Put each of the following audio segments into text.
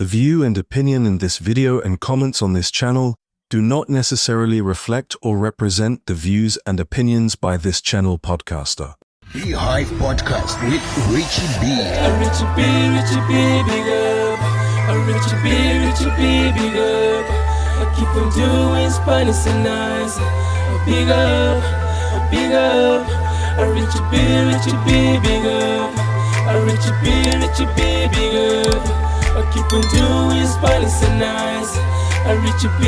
The view and opinion in this video and comments on this channel do not necessarily reflect or represent the views and opinions by this channel podcaster. Beehive Podcast with Richie B. Richie B, big up. Richie B, big up. I keep on doing Spanish and nice. Big up. Richie B, big up. Richie B, big up. I keep on doing Spanish and nice. Richie B,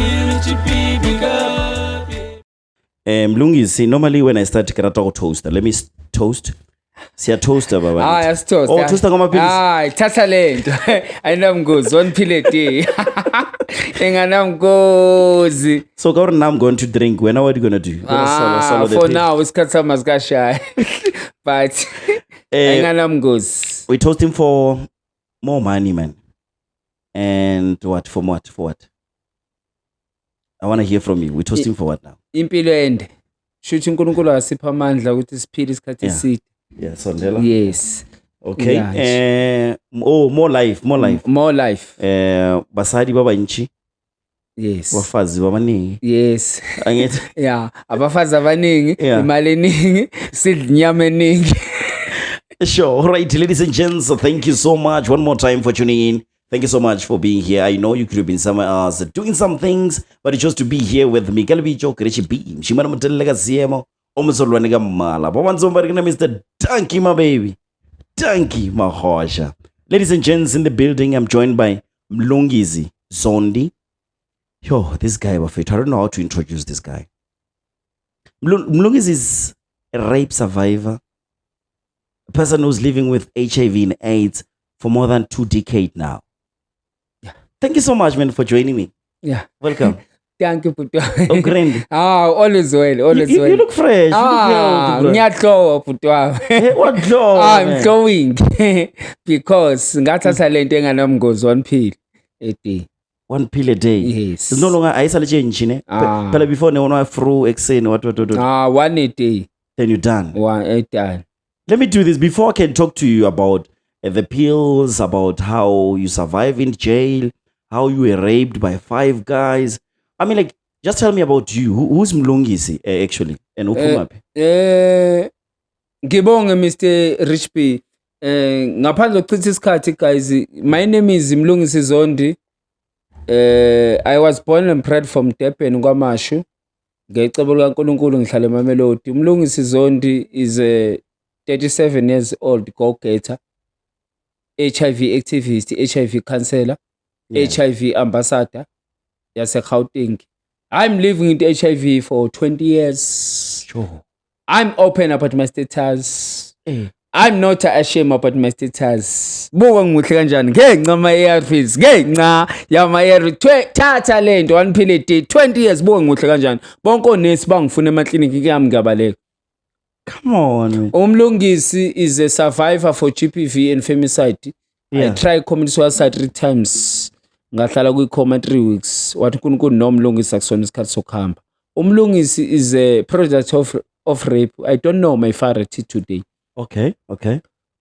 big up. Mlungisi, normally when I start karata toaster, let me toast. Siya toaster baba. Yes, toast. Oh, toaster ngamaphilisi. Thatha lento. Ayinamgozi, one pill a day. Enganamgozi. So now I'm going to drink. When what are you going to do? For now, it's Katsamas Gasha. But enganamgozi. We're toasting for more money, man. And what? For what? I want to hear from you. We're toasting for what now? Impilo ende. Shuthi uNkulunkulu asipha amandla ukuthi siphile isikhathi eside. Yeah, Sondela. Yes. Okay. Yeah. More life. More life. Basadi baba nchi. Yes. Wafazi babaningi. Yes. Angithi. Yeah, abafazi abaningi, Yeah. imali eningi, sidla inyama eningi. Sure. All right, ladies and gents, thank you so much one more time for tuning in. Thank you so much for being here. I know you could have been somewhere else doing some things, but you chose to be here with me. Kalibicho Richie B. Shimana Mutelega Siemo. Omazolwanega Mala. Bawanzombarina Mr. Donkey, my baby. Donkey, my hosha. Ladies and gents, in the building, I'm joined by Mlungisi Zondi. Yo, this guy, I don't know how to introduce this guy. Mlungisi is a rape survivor. A person who's living with HIV and AIDS for more than 2 decades now. Thank you so much, man, for joining me. Yeah. Welcome. Thank you, Putwa. Oh, grand. Always well. You look fresh. Ngiyahlowa Putwa. What glow? I'm glowing because ngathatha lento enganamgozi one pill a day. 1 pill a day. Yes. It's no longer ayisale change ne. Phela before ne wona fru exen what. One a day. Then you're done. One a day. Let me do this before I can talk to you about the pills, about how you survive in jail, how you were raped by 5 guys. I mean, like, just tell me about you. Who's Mlungisi, actually? And Ukumapi? Ngibonge Mr. Rich B. Ngaphandle kokuchitha isikhathi guys, my name is Mlungisi Zondi. I was born and bred from Durban kwaMashu. Ngecebo likaNkulunkulu ngihlala eMamelodi. Mlungisi Zondi is a 37 years old go-getter, HIV activist, HIV counselor, HIV ambassador. Yes, Gauteng. I'm living with HIV for 20 years. Sure. I'm open about my status. I'm not ashamed about my status. Buka ngimuhle kanjani ngenxa ama ARVs, ngenxa yama ARV thatha lento one pill a day 20 years buka ngimuhle kanjani. Bonke onesi bangifuna emakliniki kuyami ngiyabaleka. Come on. Umlungisi is a survivor for GBV and femicide. Yeah. I tried community suicide 3 times. Ngahlala kwi-coma 3 weeks. Wathi uNkulunkulu nomlungisi akusona isikhathi sokuhamba. Umlungisi is a product of rape. I don't know my father till today. Okay.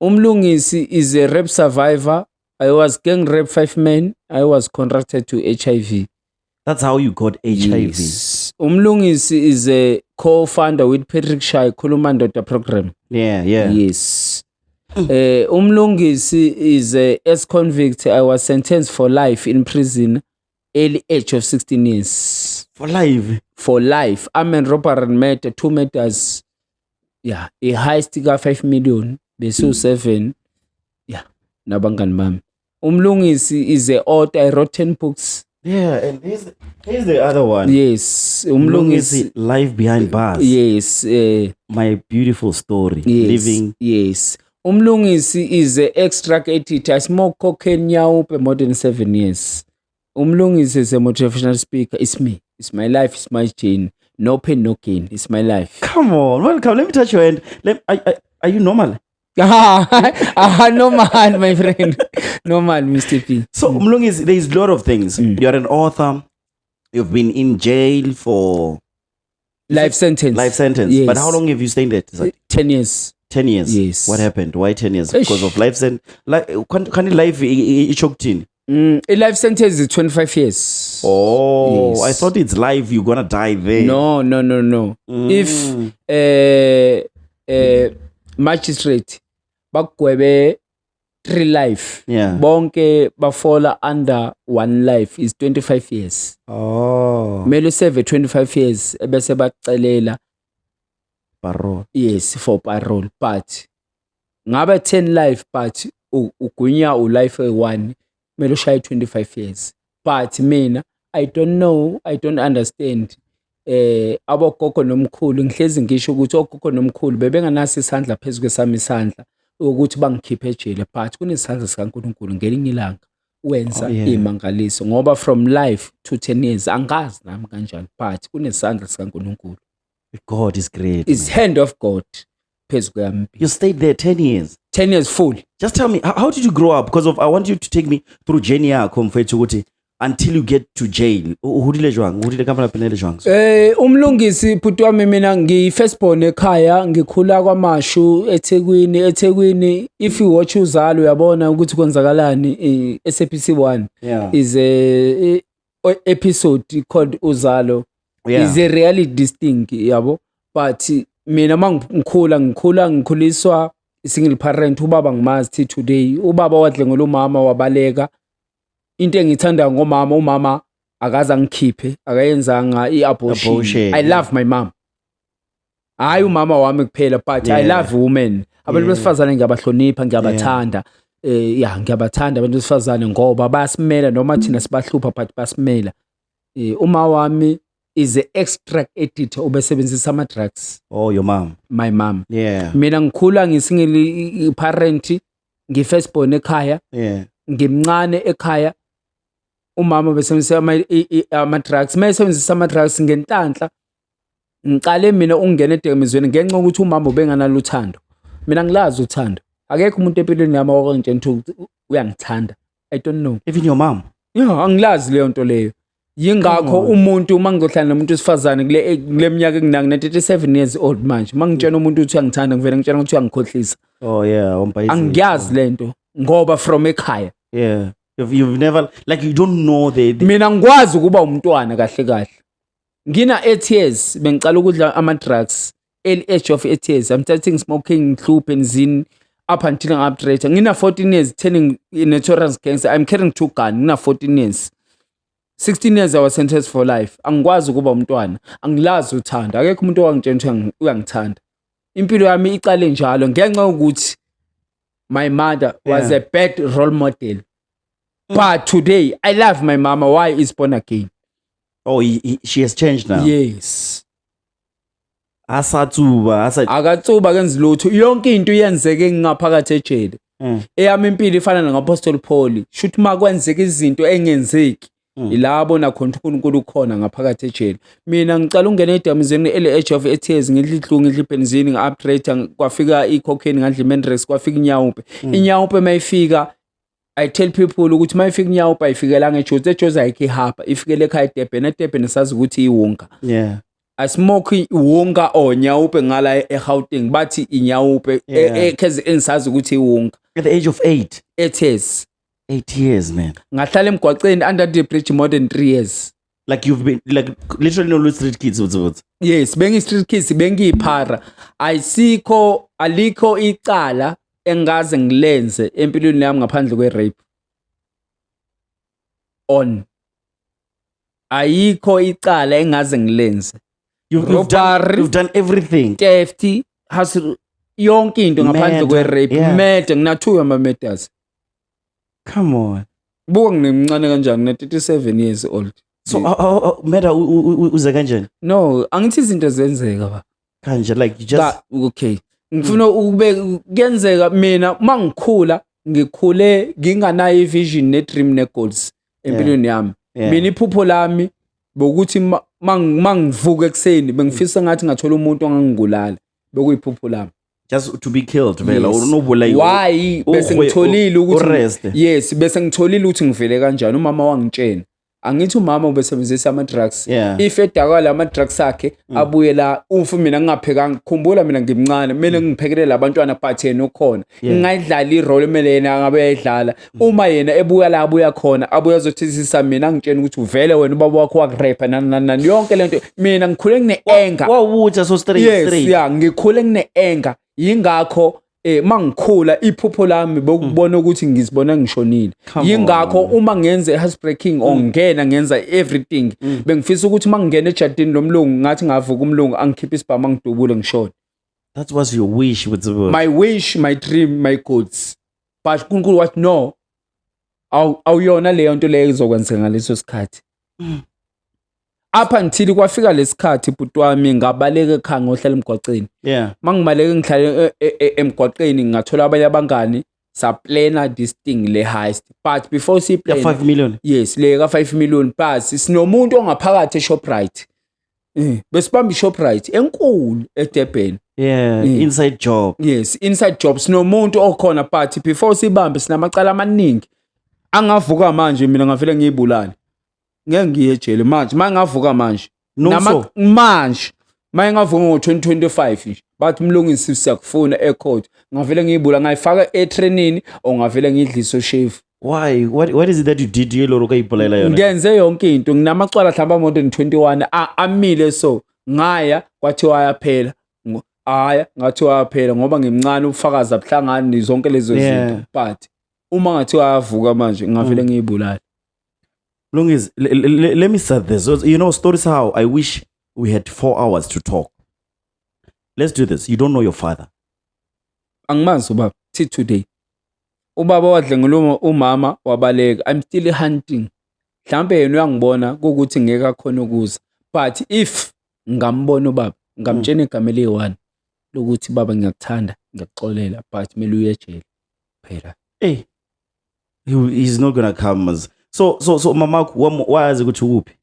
Umlungisi is a rape survivor. I was gang raped 5 men. I was contracted to HIV. That's how you got HIV. Yes. Umlungisi is a co-founder with Patrick Shai Kulumandota program. Yeah. Yes. Umlungisi is a ex-convict. I was sentenced for life in prison, early age of 16 years. For life. I'm in robbery and murder, 2 murders. Yeah, a heist got 5 million. Besu 7. Yeah, nabangani bami. Umlungisi is a author. I wrote 10 books. Yeah, and here's the other one. Yes, Umlungisi Life Behind Bars. Yes, My beautiful story. yes, Living. Yes. Umlungisi is an ex-drug editor. I smoke cocaine now for more than 7 years. Umlungisi is a motivational speaker. It's me. It's my life. It's my chain. No pain, no gain. It's my life. Come on, welcome. Let me touch your hand. Are you normal? Normal, my friend. Normal, Mr. P. So, Mlungisi, there's a lot of things. You're an author. You've been in jail for Life sentence. Yes. But how long have you stayed there? 10 years. 10 years? Yes. What happened? Why 10 years? Eish. Because of life sentence? Can life choked in? I-life sentence is 25 years. Oh, Yes. I thought it's live. You're gonna die there. No. If magistrate bakugwebe 3 life, Yeah. bonke bafola under 1 life is 25 years. Oh, Mele serve 25 years ebese bacelela parole. yes for parole, but ngabe 10 life but ugunya life 1 mele ushaye 25 years. But mina I don't understand abogogo nomkhulu ngihlezi ngisho ukuthi ogogo nomkhulu bebenganasi isandla phezulu kwesami isandla ukuthi bangikhiphe ejele, but kunesandla sikaNkulunkulu ngelinye ilanga wenza imangaliso ngoba from life to 10 years angazi nami kanjani, but kunesandla sikaNkulunkulu. God is great. Is hand of God phezulu kwami. You stayed there 10 years. 10 years full. Just tell me, how did you grow up? Because I want you to take me through journey yakho mfethu ukuthi until you get to jail. Uhudile jwang? Uhudile kampana penele jwang? Umlungisi bhuti wami mina ngi-first born ekhaya, ngikhula kwaMashu eThekwini. If you watch uZalo uyabona ukuthi kwenzakalani. SABC 1 is a episode called uZalo. Is a reality thing yabo, but mina ngikhuliswa single parent. Ubaba ngimazi today, ubaba wadle ngolomama wabaleka. Into engithanda ngomama, umama akaza ngikhiphe, akayenzanga i-abortion. I love my mom. Hayi umama wami kuphela, but I love women. Abantu besifazane ngiyabahlonipha, ngiyabathanda. Ngiyabathanda abantu besifazane ngoba bayasimela noma thina sibahlupha, but basimela. Uma wami is the extract editor obesebenzisa ama drugs. Oh, your mom. My mom. Yeah. Mina ngikhula ngisingle parent, ngi-first born ekhaya. Yeah. Ngimncane ekhaya. Umama besebenzisa ama drugs. Mayesebenzisa ama drugs ngenhlanhla. Ngiqale mina ukungena edekamizweni ngenxa ukuthi umama ubenganalo uthando. Mina ngilazi uthando. Akekho umuntu empilweni yami owangitshela ukuthi uyangithanda. I don't know. Even your mom. Angilazi leyo nto leyo. Yingakho umuntu mangizohlala nomuntu wesifazane kule minyaka enginanga 37 years old manje, mangitshela umuntu ukuthi uyangithanda ngivela ngitshela ukuthi uyangikhohlisa. Oh yeah, angiyazi lento ngoba from ekhaya. Yeah. You've never, like, you don't know mina ngikwazi ukuba umntwana kahle. Ngina 8 years bengicala ukudla ama drugs, early age of 8 years. I'm starting smoking club benzine up until I'm uptrate. Ngina 14 years turning notorious gangster. I'm carrying 2 guns. Ngina 14 years. 16 years I was sentenced for life. Angikwazi ukuba umntwana, angilazi uthanda. Akekho umuntu owangitshela uyangithanda. Impilo yami iqale njalo ngenxa ukuthi my mother was a bad role model. But today I love my mama. Why is born again? Oh, she has changed now. Yes. Akatsuba kenzi lutho. Yonke into yenzeke ngaphakathi ejele. Eyami impilo ifana naNgapostoli Paul. Shuthi makwenzeka izinto engenzeki. Ilabo nakhona uNkulunkulu ukhona ngaphakathi ejele. Mina ngicala ungena edamizweni age of 8 years, ngidla idlungu, ngidla ibenzini, ngi-upgrade, kwafika i-cocaine, ngadla i-Menrex, kwafika inyawupe. Inyawupe mayifika, I tell people ukuthi mayifika inyawupe ayifikela ngeJozi, eJozi ayikihapa, ifikele ekhaya eDurban. eDurban sazi ukuthi iwonga. Yeah. I smoke iwonga or nyawupe ngala eGauteng, bathi inyawupe ekhezi engisazi ukuthi iwonga. At the age of 8. 8 years. 8 years, man. Ngahlala emgwaqeni under the bridge more than 3 years. Like you've been, like, literally no street kids. Yes, bengi street kids, bengi iphara. Alikho icala engaze ngilenze empilweni yami ngaphandle kwe-rape. Ayikho icala engaze ngilenze. You've done everything. Theft, yonke into ngaphandle kwe-rape. Murder, ngina-2 ama-murders. Come on. Buka nginemncane kanjani, na 37 years old. So murder uze kanjani? No, angithi izinto zenzeka ba. Kanje, like you just okay. Ngifuna ukube kuyenzeka mina mangikhula, ngikhule nginganayo ivision ne-dream ne-goals empilweni yami. Mina iphupho lami bokuthi mangivuka ekseni bengifisa ngathi ngathola umuntu ongangibulala. Bekuyiphupho lami. Just to be killed, vela. Why? Bese ngitholile ukuthi yes, bese ngitholile ukuthi ngivele kanjani. Umama wangitshela angithi umama ubesebenzisa ama-drugs Yeah. if edakwa la ma-drugs akhe abuye la ufu mina ngingaphekanga khumbula mina ngimncane kumele ngiphekelele abantwana but yena ukhona ngingayidlala irole emele yena ngabe uyayidlala uma yena ebuya la abuya khona abuya azothethisa mina ngitshela ukuthi uvele wena ubaba wakho wakurepa nani yonke lento mina ngikhule ngine-anger Wawutsha so straight. yeah ngikhule ngine-anger yingakho mangikhula iphupho lami bokubona ukuthi ngizibona ngishonile yingakho uma ngenze housebreaking or ngena ngenza everything bengifisa ukuthi mangingena ejardini lomlungu ngathi ngavuka umlungu angikhipha isibhamu angidubule ngishona. That was your wish with the My wish, my dream, my goals. But uNkulunkulu wathi no awuyona leyo nto leyo izokwenzeka ngaleso sikhathi. Apha until kwafika lesikhathi bhuti wami ngabaleka ekhaya ngohlala emgwaqeni. Yeah. Mangibaleke ngihlale emgwaqeni ngathola abanye abangani sa plana this thing le heist. But before si plan 5 million. Yes, le ka 5 million plus sinomuntu ongaphakathi eShoprite. Besibamba iShoprite enkulu eDurban. Yeah, inside job. Yes, inside jobs nomuntu okhona but before sibambe sinamacala amaningi. Angavuka manje mina ngavele ngiyibulala. Ngeke ngiye ejele manje mangavuka manje. Manje mangavuka ngo2025 nje. Bathi umlungisi siyakufuna ecourt. Ngavele ngiyibula ngayifaka etrainini or ngavele ngidliso chef. Why? What is it that you did yelo ukayibhulela yona? Ngenze yonke into nginamacala mhlawumbe more than 21 amile so ngaya kwathiwa ayaphela. Haya ngathi waphela ngoba ngimncane ufakaza abuhlangani zonke lezo zinto but uma ngathi wayavuka manje ngavele ngiyibulala. Lungis, let me start this. You know, stories how I wish we had 4 hours to talk. Let's do this. You don't know your father. Angimazi ubaba till today. Ubaba wadlengela umama wabaleka. I'm still hunting. Mhlambe yena uyangibona ukuthi ngeke akhona ukuza. But if ngambona ubaba ngamtshena igama le1 lokuthi baba ngiyakuthanda ngiyaxolela but kumele uye ejele phela. Hey, he's not gonna come as so mama wazi ukuthi ukuphi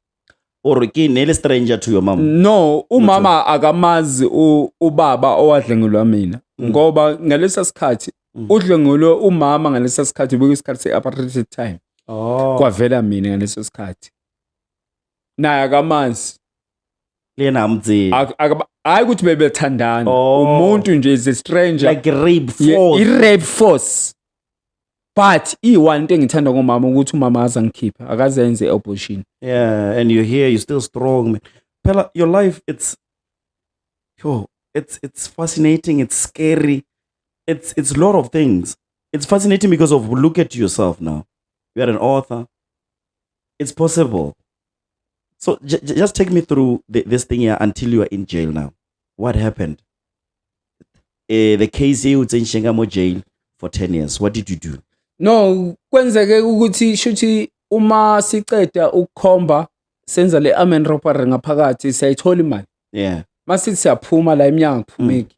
or kinele stranger to your mom. No, umama akamazi ubaba owadlengelwa mina ngoba ngalesa sikhathi udlengelwe umama ngalesa sikhathi bekuyisikhathi se-apartheid time. Kwavela mina ngaleso sikhathi naye akamazi lena amdzi hayi ukuthi bebethandana umuntu nje is a stranger like rape force. I-rape force but one thing ngithanda ngomama ukuthi umama aza ngikhipha akazenze i-abortion. Yeah, and you're here, you're still strong, man. Phela, your life it's fascinating, it's scary, it's a lot of things. It's fascinating because of look at yourself now. You're an author. It's possible. So just take me through this thing here until you are in jail now. What happened? The case here was in Shengamo jail for 10 years. What did you do? No, kwenzeke ukuthi shuthi uma siceda ukukhomba senza le armed robbery ngaphakathi siyayithola imali. Yeah. Masithi siyaphuma la eminyango kuphumeki.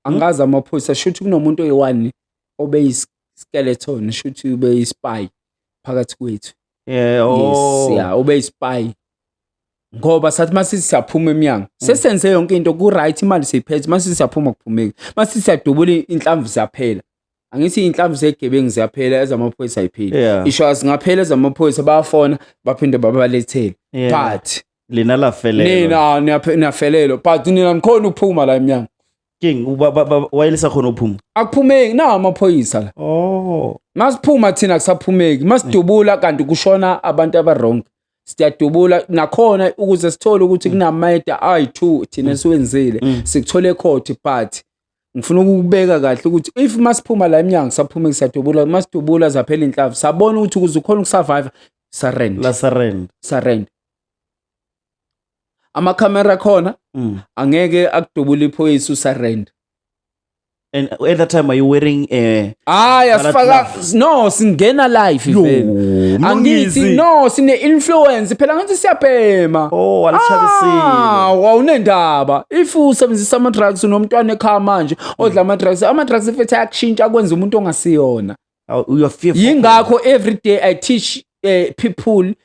Angazi amaphoyisa shuthi kunomuntu oyi1 obeyiskeleton shuthi ubeyispy phakathi kwethu. Yeah, Yes, yeah, ubeyispy. Ngoba sathi masithi siyaphuma eminyango. Sesenze yonke into ku right imali siyiphethe masithi siyaphuma kuphumeki. Masithi siyadubula inhlamvu ziyaphela. Angithi inhlamvu zegebengu ziyaphela ezamaphoyisa ayipheli. Isho singaphela ezamaphoyisa bayafona baphinde babalethele. But lina la felelo. Nina felelo but nina ngikhona ukuphuma la eminyango. King wayelisa khona uphuma. Akuphumeki na amaphoyisa la. Masiphuma thina kusaphumeki. Masidubula kanti kushona abantu abarong. Siyadubula nakhona ukuze sithole ukuthi kunamayeda ayi2 thina siwenzile. Sikuthole ecourt but ngifuna ukubeka kahle ukuthi if masiphuma la eminyango saphumeki sadubula masidubula zaphela inhlavu sabona ukuthi ukuze ukhona ukusurvive surrender. Ama camera khona angeke akudubula iphoyisa usurrender. And at that time are you wearing asifaka no singena live vele. Angithi no sine influence phela ngathi siyabhema. Alishabisile. Wawunendaba. If usebenzisa ama drugs unomntwana ekhaya manje odla ama drugs futhi ayakushintsha kwenza umuntu ongasiyona. You are fearful. Yingakho every day I teach people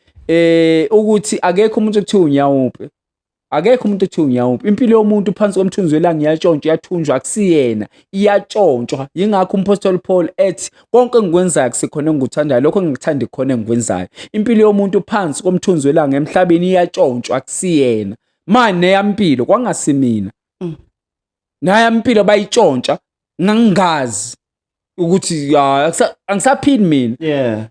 ukuthi akekho umuntu okuthiwa unyawupe. akekho umuntu ethi unyawuphi. Impilo yomuntu phansi komthunzi welanga iyatshontsha, iyathunjwa, akusiyena, iyatshontshwa. Yingakho umpostoli Paul ethi konke engikwenzayo akusikhona engikuthandayo, lokho engikuthanda ikhona engikwenzayo. Impilo yomuntu phansi komthunzi welanga emhlabeni iyatshontsha, akusiyena. Manje neyampilo kwangasimina. Nayampilo bayitshontsha ngangingazi ukuthi angisaphili mina. Yeah.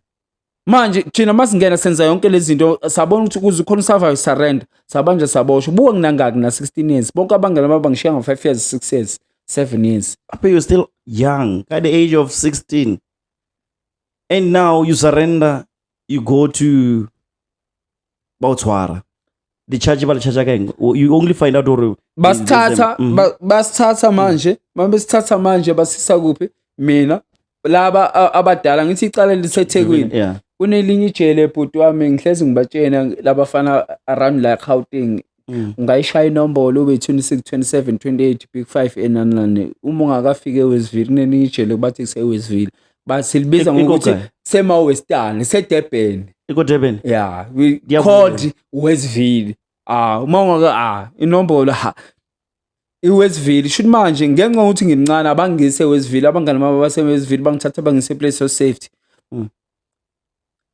Manje thina masingena senza yonke lezi zinto sabona ukuthi kuze khona survive surrender sabanje saboshwa buka kunangaki na 16 years bonke abangela mabangishiya nga 5 years 6 years 7 years. But you're still young at the age of 16 and now you surrender, you go to Botswana. The charge again. You only find out or basithatha manje mabesithatha manje basisa kuphi mina laba abadala ngithi icala liseThekwini. Yeah. Kunelinye ijele bhuti wami ngihlezi ngibatshena labafana around la Gauteng. Ungayishaya inombolo ube 26 27 28 big 5 enanane uma ungakafike eWestville kunelinye ijele bathi kuseWestville bathi libiza ngokuthi sema-Western seDurban. Iko Durban. Yeah, we called Westville. Uma ungaka inombolo iWestville should manje ngenxa ukuthi ngimncane abangise eWestville abangani baba baseWestville bangithatha bangise place of safety.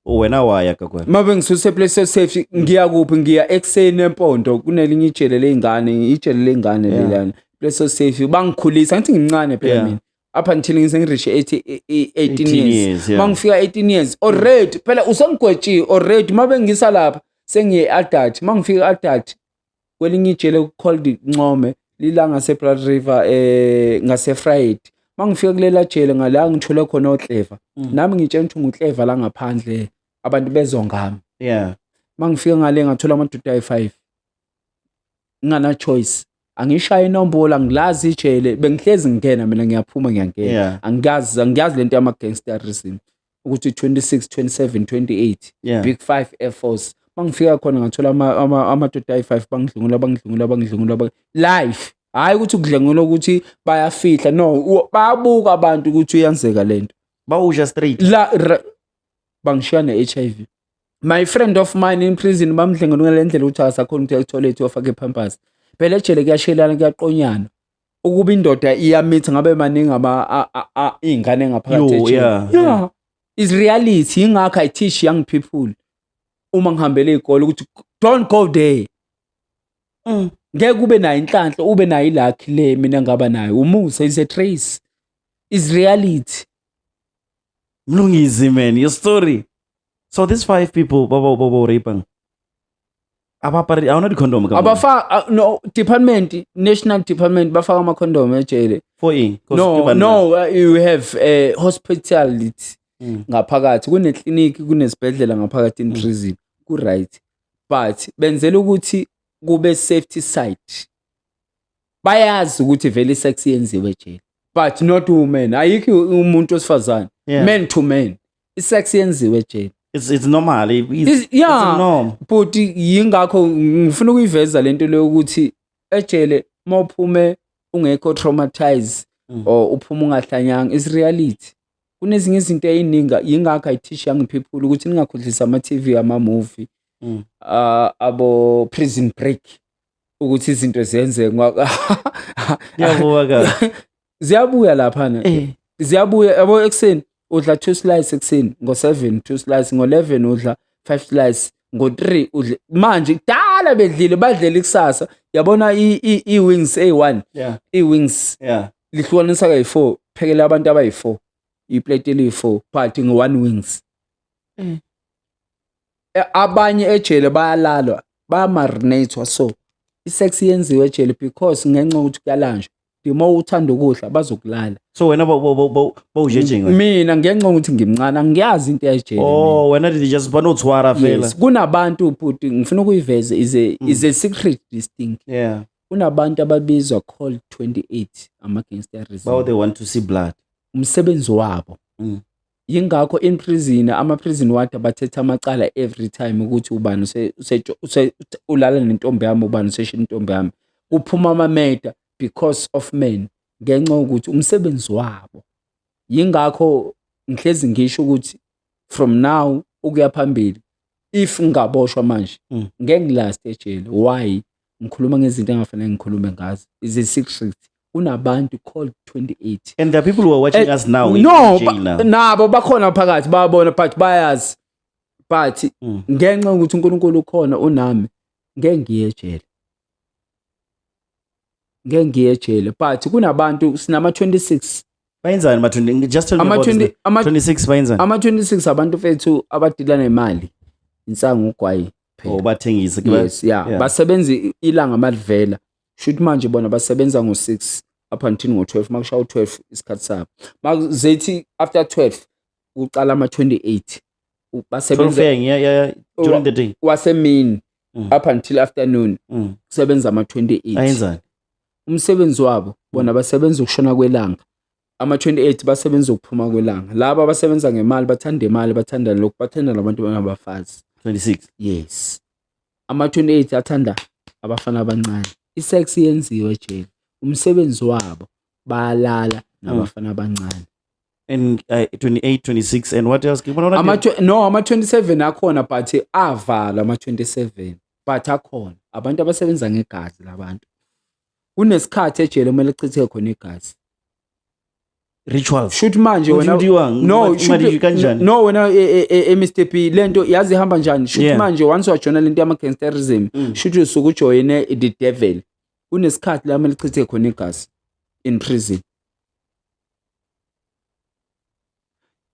Wena waya kakwe mabe ngisuse place of safety ngiya kuphi ngiya ekseni eMpondo kunelinye ijele lezingane ijele lezingane lelana place of safety bangikhulisa ngithi ngimncane phela mina up until ngisengireach 18 years mangifika 18 years already phela usengigwetshiwe already mabe ngisa lapha sengiye adult mangifika adult kwelinye ijele called Ncome lilanga seBlood River ngase Friday mangifika kulela jele ngala ngithola khona oClever nami ngitshela ukuthi nguClever la ngaphandle abantu bezongami. Yeah. Mangifika ngale ngathola amadoda ayi5 ngana choice angishaya inombolo angilazi ijele bengihlezi ngena mina ngiyaphuma ngiyangena angiyazi lento yama gangsterism ukuthi 26 27 28 big 5 Air Force mangifika khona ngathola amadoda ayi5 bangidlungula life hayi ukuthi ukudlengula ukuthi bayafihla no bayabuka abantu ukuthi uyenzeka lento bawusha straight la bangishiya ne-HIV. My friend of mine in prison bamdlengula ngalendlela ukuthi akasakhona ukuthi etoilet ofake ipampers phela ejele kuyashelana kuyaqonyana ukuba indoda iyamitha ngabe maningi izingane ngaphakathi ejele is reality ingakho I teach young people uma ngihambele izikole ukuthi don't go there. Ngeke ube nayo inhlanhla ube nayo ilakhi le mina ngaba nayo umusa is a trace is reality. Mlungisi man your story. So these 5 people baba raping abapari awuna di condom ka abafa no department national department bafaka ama condom ejele for in no you have hospitality ngaphakathi kune clinic kunesibhedlela ngaphakathi in prison ku right but benzela ukuthi kube safety site bayazi ukuthi vele sex yenziwe ejele but not women ayikho umuntu osifazane men to men isex yenziwe ejele. It's normal. It's a norm. But yingakho ngifuna ukuyiveza lento le ukuthi ejele mawuphume ungekho traumatized or uphuma ungahlanyanga is reality. Kunezinye izinto eziningi yingakho I teach young people ukuthi ningakhohlisa ama TV ama movie abo Prison Break ukuthi izinto ziyenzeka. Ziyabuya lapha na. Ziyabuya yabo ekseni udla 2 slices ekseni ngo7 2 slices ngo11 udla 5 slices ngo3 udla manje kudala bedlile badlela ikusasa yabona i-wings A1 i-wings lihlukanisa kayi4 phekela abantu abayi4 iplate eli4 but ngo1 wings abanye ejele bayalalwa bayamarinate so isex yenziwe ejele because ngenxa ukuthi kuyalanjwa dimo uthanda ukudla bazokulala. So wena bawujejeng mina ngenxa ukuthi ngimncane ngiyazi into yejele. Oh wena did just banothwara phela. Kunabantu futhi ngifuna ukuyiveza is a secret distinct. Yeah. Kunabantu ababizwa called 28 ama gangsterism. But they want to see blood. Umsebenzi wabo. Yingakho in prison ama prison ward bathetha amacala every time ukuthi ubani ulala nentombi yami ubani useshe intombi yami kuphuma ama murder because of men ngenxa ukuthi umsebenzi wabo. Yingakho ngihlezi ngisho ukuthi from now ukuya phambili if ngingaboshwa manje ngeke ngilast ejele. Why? ngikhuluma ngezinto engafanele ngikhulume ngazo. Is a secret. Unabantu called 28. And there are people who are watching us now. No, in jail now. nabo bakhona phakathi bayabona but bayazi. But ngenxa ukuthi uNkulunkulu ukhona unami ngeke ngiye ejele. Ngeke ngiye ejele but kunabantu sinama 26. Bayenzani ama-20? Just tell me about this. 26 bayenzani? Ama-26 abantu fethu abadila nemali. Insangu ugwayi. Oh, bathengisa. Yes, yeah. Basebenza ilanga malivela. Shoot manje bona basebenza ngo6 up until ngo12 makushawa u12 isikhathi sabo. Makuzethi after 12 uqala ama28. Basebenza during the day. Wasemini up until afternoon. Kusebenza ama28. Ayenzani? Umsebenzi wabo bona basebenza ukushona kwelanga. Ama28 basebenza ukuphuma kwelanga. Laba basebenza ngemali bathanda imali bathanda lokhu bathanda labantu abangabafazi. 26. Yes. Ama28 athanda abafana abancane. Isex yenziwe ejele. Umsebenzi wabo bayalala nabafana abancane. And 28, 26 and what else? Ama27 akhona but avala ama27 but akhona abantu abasebenza ngegazi labantu. Kunesikhathi ejele kumele echithe khona igazi. Rituals. Shoot manje wena no wena Mr P lento yazi ihamba njani. Shoot manje once wajona lento yama gangsterism shoot usuku ujoine the devil. Kunesikhathi la kumele echithe khona igazi in prison.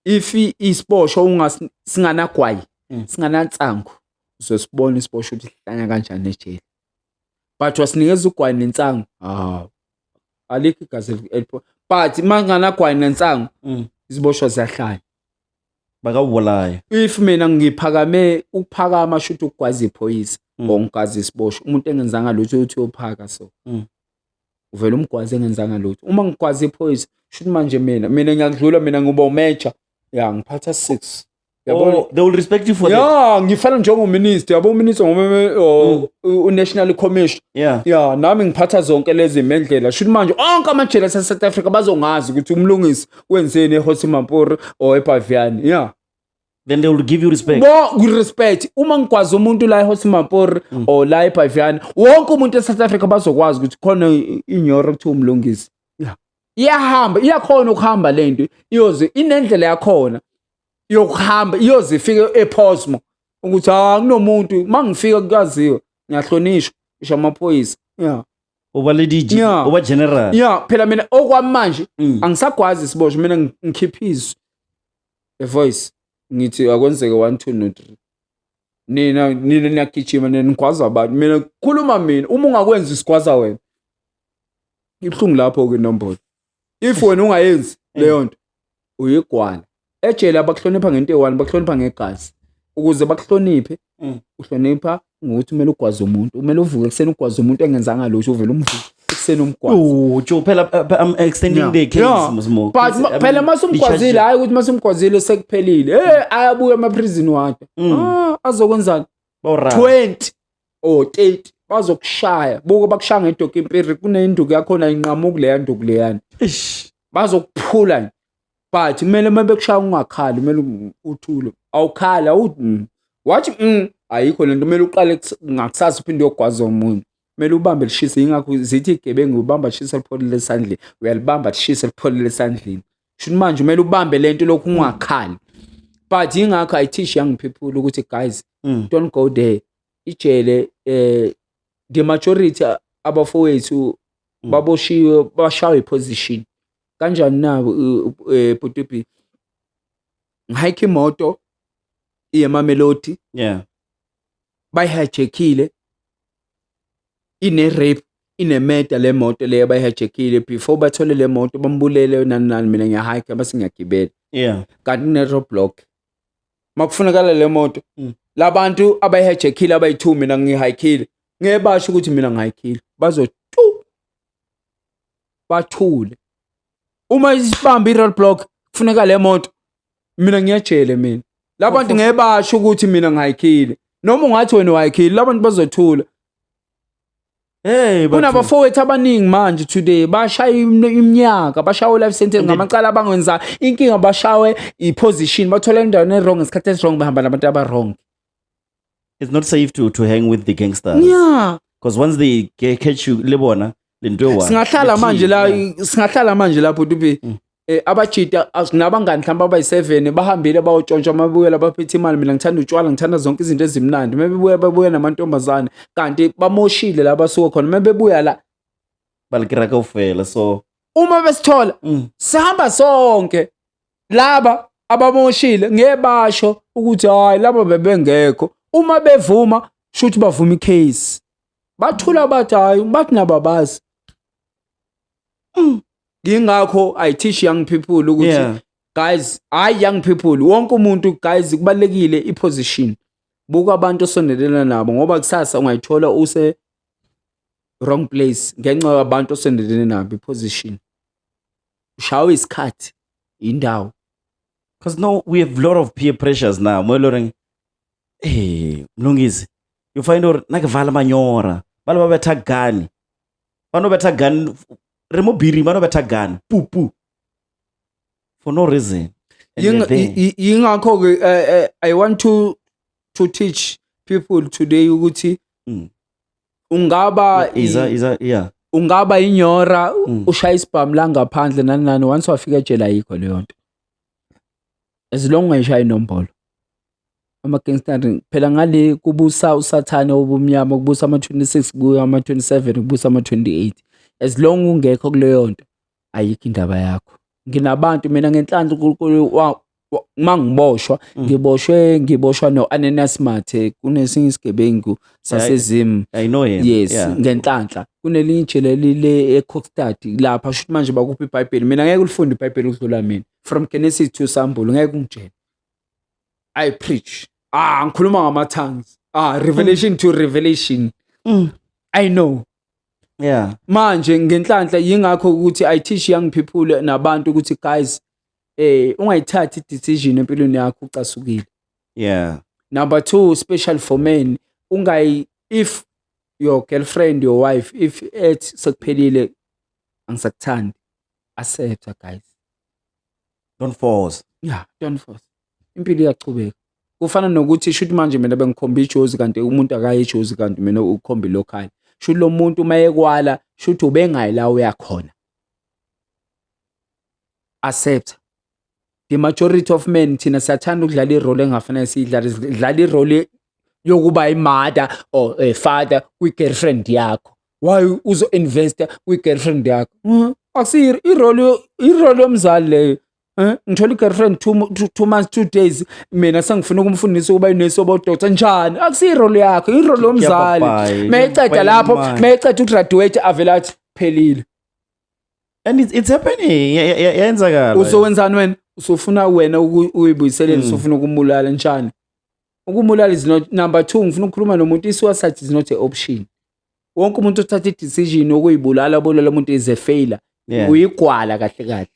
If isibosho ungasinganagwayi singanansangu uzosibona isibosho ukuthi sihlanya kanjani ejele. But wasinikeza ugwayi nensangu alikho igazi but manganagwayi nensangu izibosho ziyahlanya bakawubulaya. If mina ngiphakame ukuphakama shoot ukugwaza iphoyisa ongazi isibosho umuntu engenzanga lutho uthi uyophaka so uvela umgwazi engenzanga lutho. Uma ngigwaza iphoyisa shoot manje mina ngiyadlula mina nguba umeja ngiphatha 6. Oh, they will respect you for that. Ngifana njengominister yabo uminister unational commission. Nami ngiphatha zonke lezi imendlela. Shoot manje onke amajele South Africa bazongazi ukuthi umlungisi wenzeni eHosimampur or ePaviani. Then they will give you respect. With respect. Uma ngikwazi umuntu la eHosimampur or la ePaviani, wonke umuntu eSouth Africa bazokwazi ukuthi khona inyoro kuthi umlungisi. Iyahamba, iyakhona ukuhamba lento. Iyoze inendlela yakhona. Yokuhamba iyoze ifike ePosmo ukuthi kunomuntu mangifika kuyaziwa ngiyahlonishwa isha amaphoyisa oba lady oba general phela mina okwamanje angisagwazi isibosho mina ngikhiphizo a voice ngithi akwenzeke 1 2 no 3 nina niyagijima ningikwaza abantu mina khuluma mina uma ungakwenza isigwaza wena ibhlungu lapho ke nombolo if wena ungayenzi leyo nto uyigwala. Ejele abakuhlonipha ngento eyi1 bakuhlonipha ngegazi ukuze bakuhloniphe uhlonipha ngokuthi kumele ugwaze umuntu kumele uvuke ekseni ugwaze umuntu engenzanga lutho uvela umvuke ekseni umgwazi jo phela I'm extending the case more but phela masumgwazile hayi ukuthi masumgwazile sekuphelile ayabuya ema-prison wakhe azokwenzani 20 or 30 bazokushaya buke bakushaya ngedoki impiri kunenduku yakhona inqamuku leya nduku leyana bazokuphula but kumele mabekushaya ungakhali kumele uthule awukhala wathi ayikho lento kumele uqale ngakusasa uphinde uyogwaza umuntu kumele ubambe lishise ingakho zithi igebengu ubamba lishise lipholile esandleni uyalibamba lishise lipholile esandleni shuthi manje kumele ubambe lento lokhu ungakhali but ingakho I teach young people ukuthi guys don't go there ijele the majority abafowethu baboshiwe bashawe iposition kanjani nabo Putupi ngihike imoto iyeMamelodi bayihijackile ine rape ine murder le moto le bayihijackile before bathole le moto bambulele nani mina ngiyahike base ngiyagibela kanti ne roadblock makufunakala le moto labantu abayihijackile abayi2 mina ngihikile ngebasho ukuthi mina ngihikile bathule uma isibamba i-roadblock kufuneka le moto mina ngiyajele mina labantu ngebasho ukuthi mina ngihikile noma ungathi wena wahikile labantu bazothula kunabafowethu abaningi manje today bashaya iminyaka bashawe life sentence ngamacala abangwenza inkinga bashawe iposition bathola indawo e-wrong ngesikhathi esi-wrong bahamba nabantu aba-wrong. It's not safe to hang with the gangsters. because once they catch you lebona lento one singahlala manje lapho uthi abajita asinabangani mhlawumbe abayi7 bahambile bayotshontsha mabuyela baphethe imali mina ngithanda utshwala ngithanda zonke izinto ezimnandi babuya namantombazane kanti bamoshile la basuka khona bebuya la balikira ufela so uma besithola sihamba sonke laba abamoshile ngebasho ukuthi hayi laba bebengekho uma bevuma shuthi bavuma icase bathula bathi hayi bathi nababazi ngingakho I teach young people ukuthi guys young people wonke umuntu guys kubalekile iposition buka abantu osondelana nabo ngoba kusasa ungayithola use wrong place ngenxa yabantu osondelene nabo iposition ushawe isikhathi indawo because no we have a lot of peer pressures now moeloring Mlungisi you find or nakuvala manyora bala babetha gani banobetha gani remobiri banobetha gani pupu for no reason yingakho I want to teach people today ukuthi ungaba ungaba inyora ushaya isibhamu la ngaphandle nani once wafika ejele ayikho leyo nto as long ungayishaya inombolo ama-gangster phela ngale kubusa usathane obumnyama kubusa ama-26 kuya ama-27 kubusa ama-28 as long ungekho kuleyo nto ayikho indaba yakho nginabantu mina ngenhlanhla mangiboshwa ngiboshwa no-Ananias Mathe kunesinye isigebengu sasezim I know him yes ngenhlanhla kunelinye ijele lile eCockstad lapha shuthi manje bakuphi iBhayibheli mina ngeke ulifunde iBhayibheli ukudlula mina from Genesis to Sambulo ngeke ungitshele I preach ngikhuluma ngama-tongues revelation to revelation I know manje ngenhlanhla yingakho ukuthi I teach young people nabantu ukuthi guys ungayithathi decision empilweni yakho ucasukile number 2 special for men if your girlfriend your wife if sekuphelile angisakuthandi accept guys don't force impilo iyachubeka kufana nokuthi shuthi manje mina bengikhomba ijozi kanti umuntu akayi ijozi kanti mina ukhomba local shuthi lo muntu mayekwala shuthi ubengayi la uyakhona accept the majority of men thina siyathanda ukudlala irole engafanele sidlala irole yokuba imother or a father kwi girlfriend yakho why uzo invest kwi girlfriend yakho akusi irole yomzali leyo ngithola i-girlfriend 2 months 2 days mina sengifuna ukumfundisa ukuba inesi obodoctor njani akusirole yakho irole yomzali mayeceda lapho mayeceda ugraduate avela athi phelile and it's happening yenzakala uzowenzani wena usofuna wena uyibuyiselele usofuna ukumulala njani ukumulala is not number 2 ngifuna ukukhuluma nomuntu i-suicide is not an option wonke umuntu othatha i-decision ukuyibulala bolala umuntu is a failure uyigwala kahle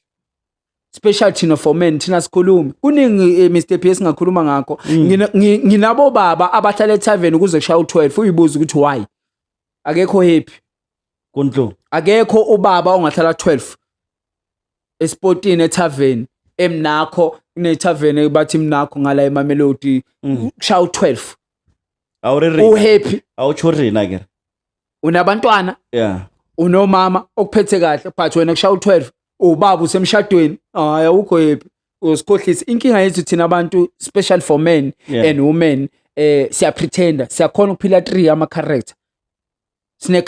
special thina for men thina sikhulumi kuningi Mr PS ngakhuluma ngakho nginabo baba abahlala e-tavern ukuze kushaya u12 uyibuza ukuthi why akekho happy kunhlo akekho ubaba ongahlala 12 esportini e-tavern emnakho kune-tavern bathi mnakho ngala eMamelodi kushaya u12 happy awuchorina ke unabantwana unomama okuphethe kahle but wena kushaya u12 ubaba usemshadweni awukho happy usikhohlisa inkinga yethu thina abantu special for men and women siya pretender siyakhona ukuphila 3 ama character sine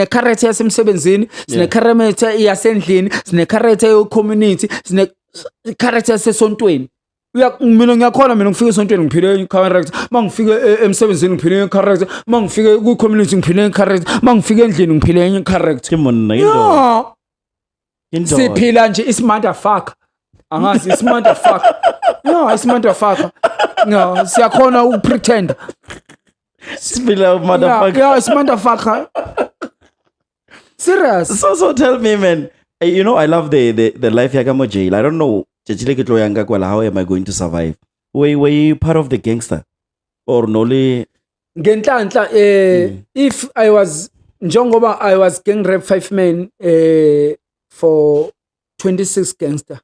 character yasemsebenzini sine character yasendlini sine character ye-community sine character yasesontweni mina ngiyakhona mina ngifike esontweni ngiphile i-character mangifike emsebenzini ngiphile i-character mangifike ku-community ngiphile i-character mangifike endlini ngiphile i-character siphila nje is-motherfucker angazi is-motherfucker is-motherfucker siyakhona ukupretenda siphila motherfucker is-motherfucker serious so tell me man you know I love the life yakamo jail I don't know how am I going to survive were you part of the gangster or noli ngenhlanhla if I was njengoba I was gang rap 5 men for 26 gangster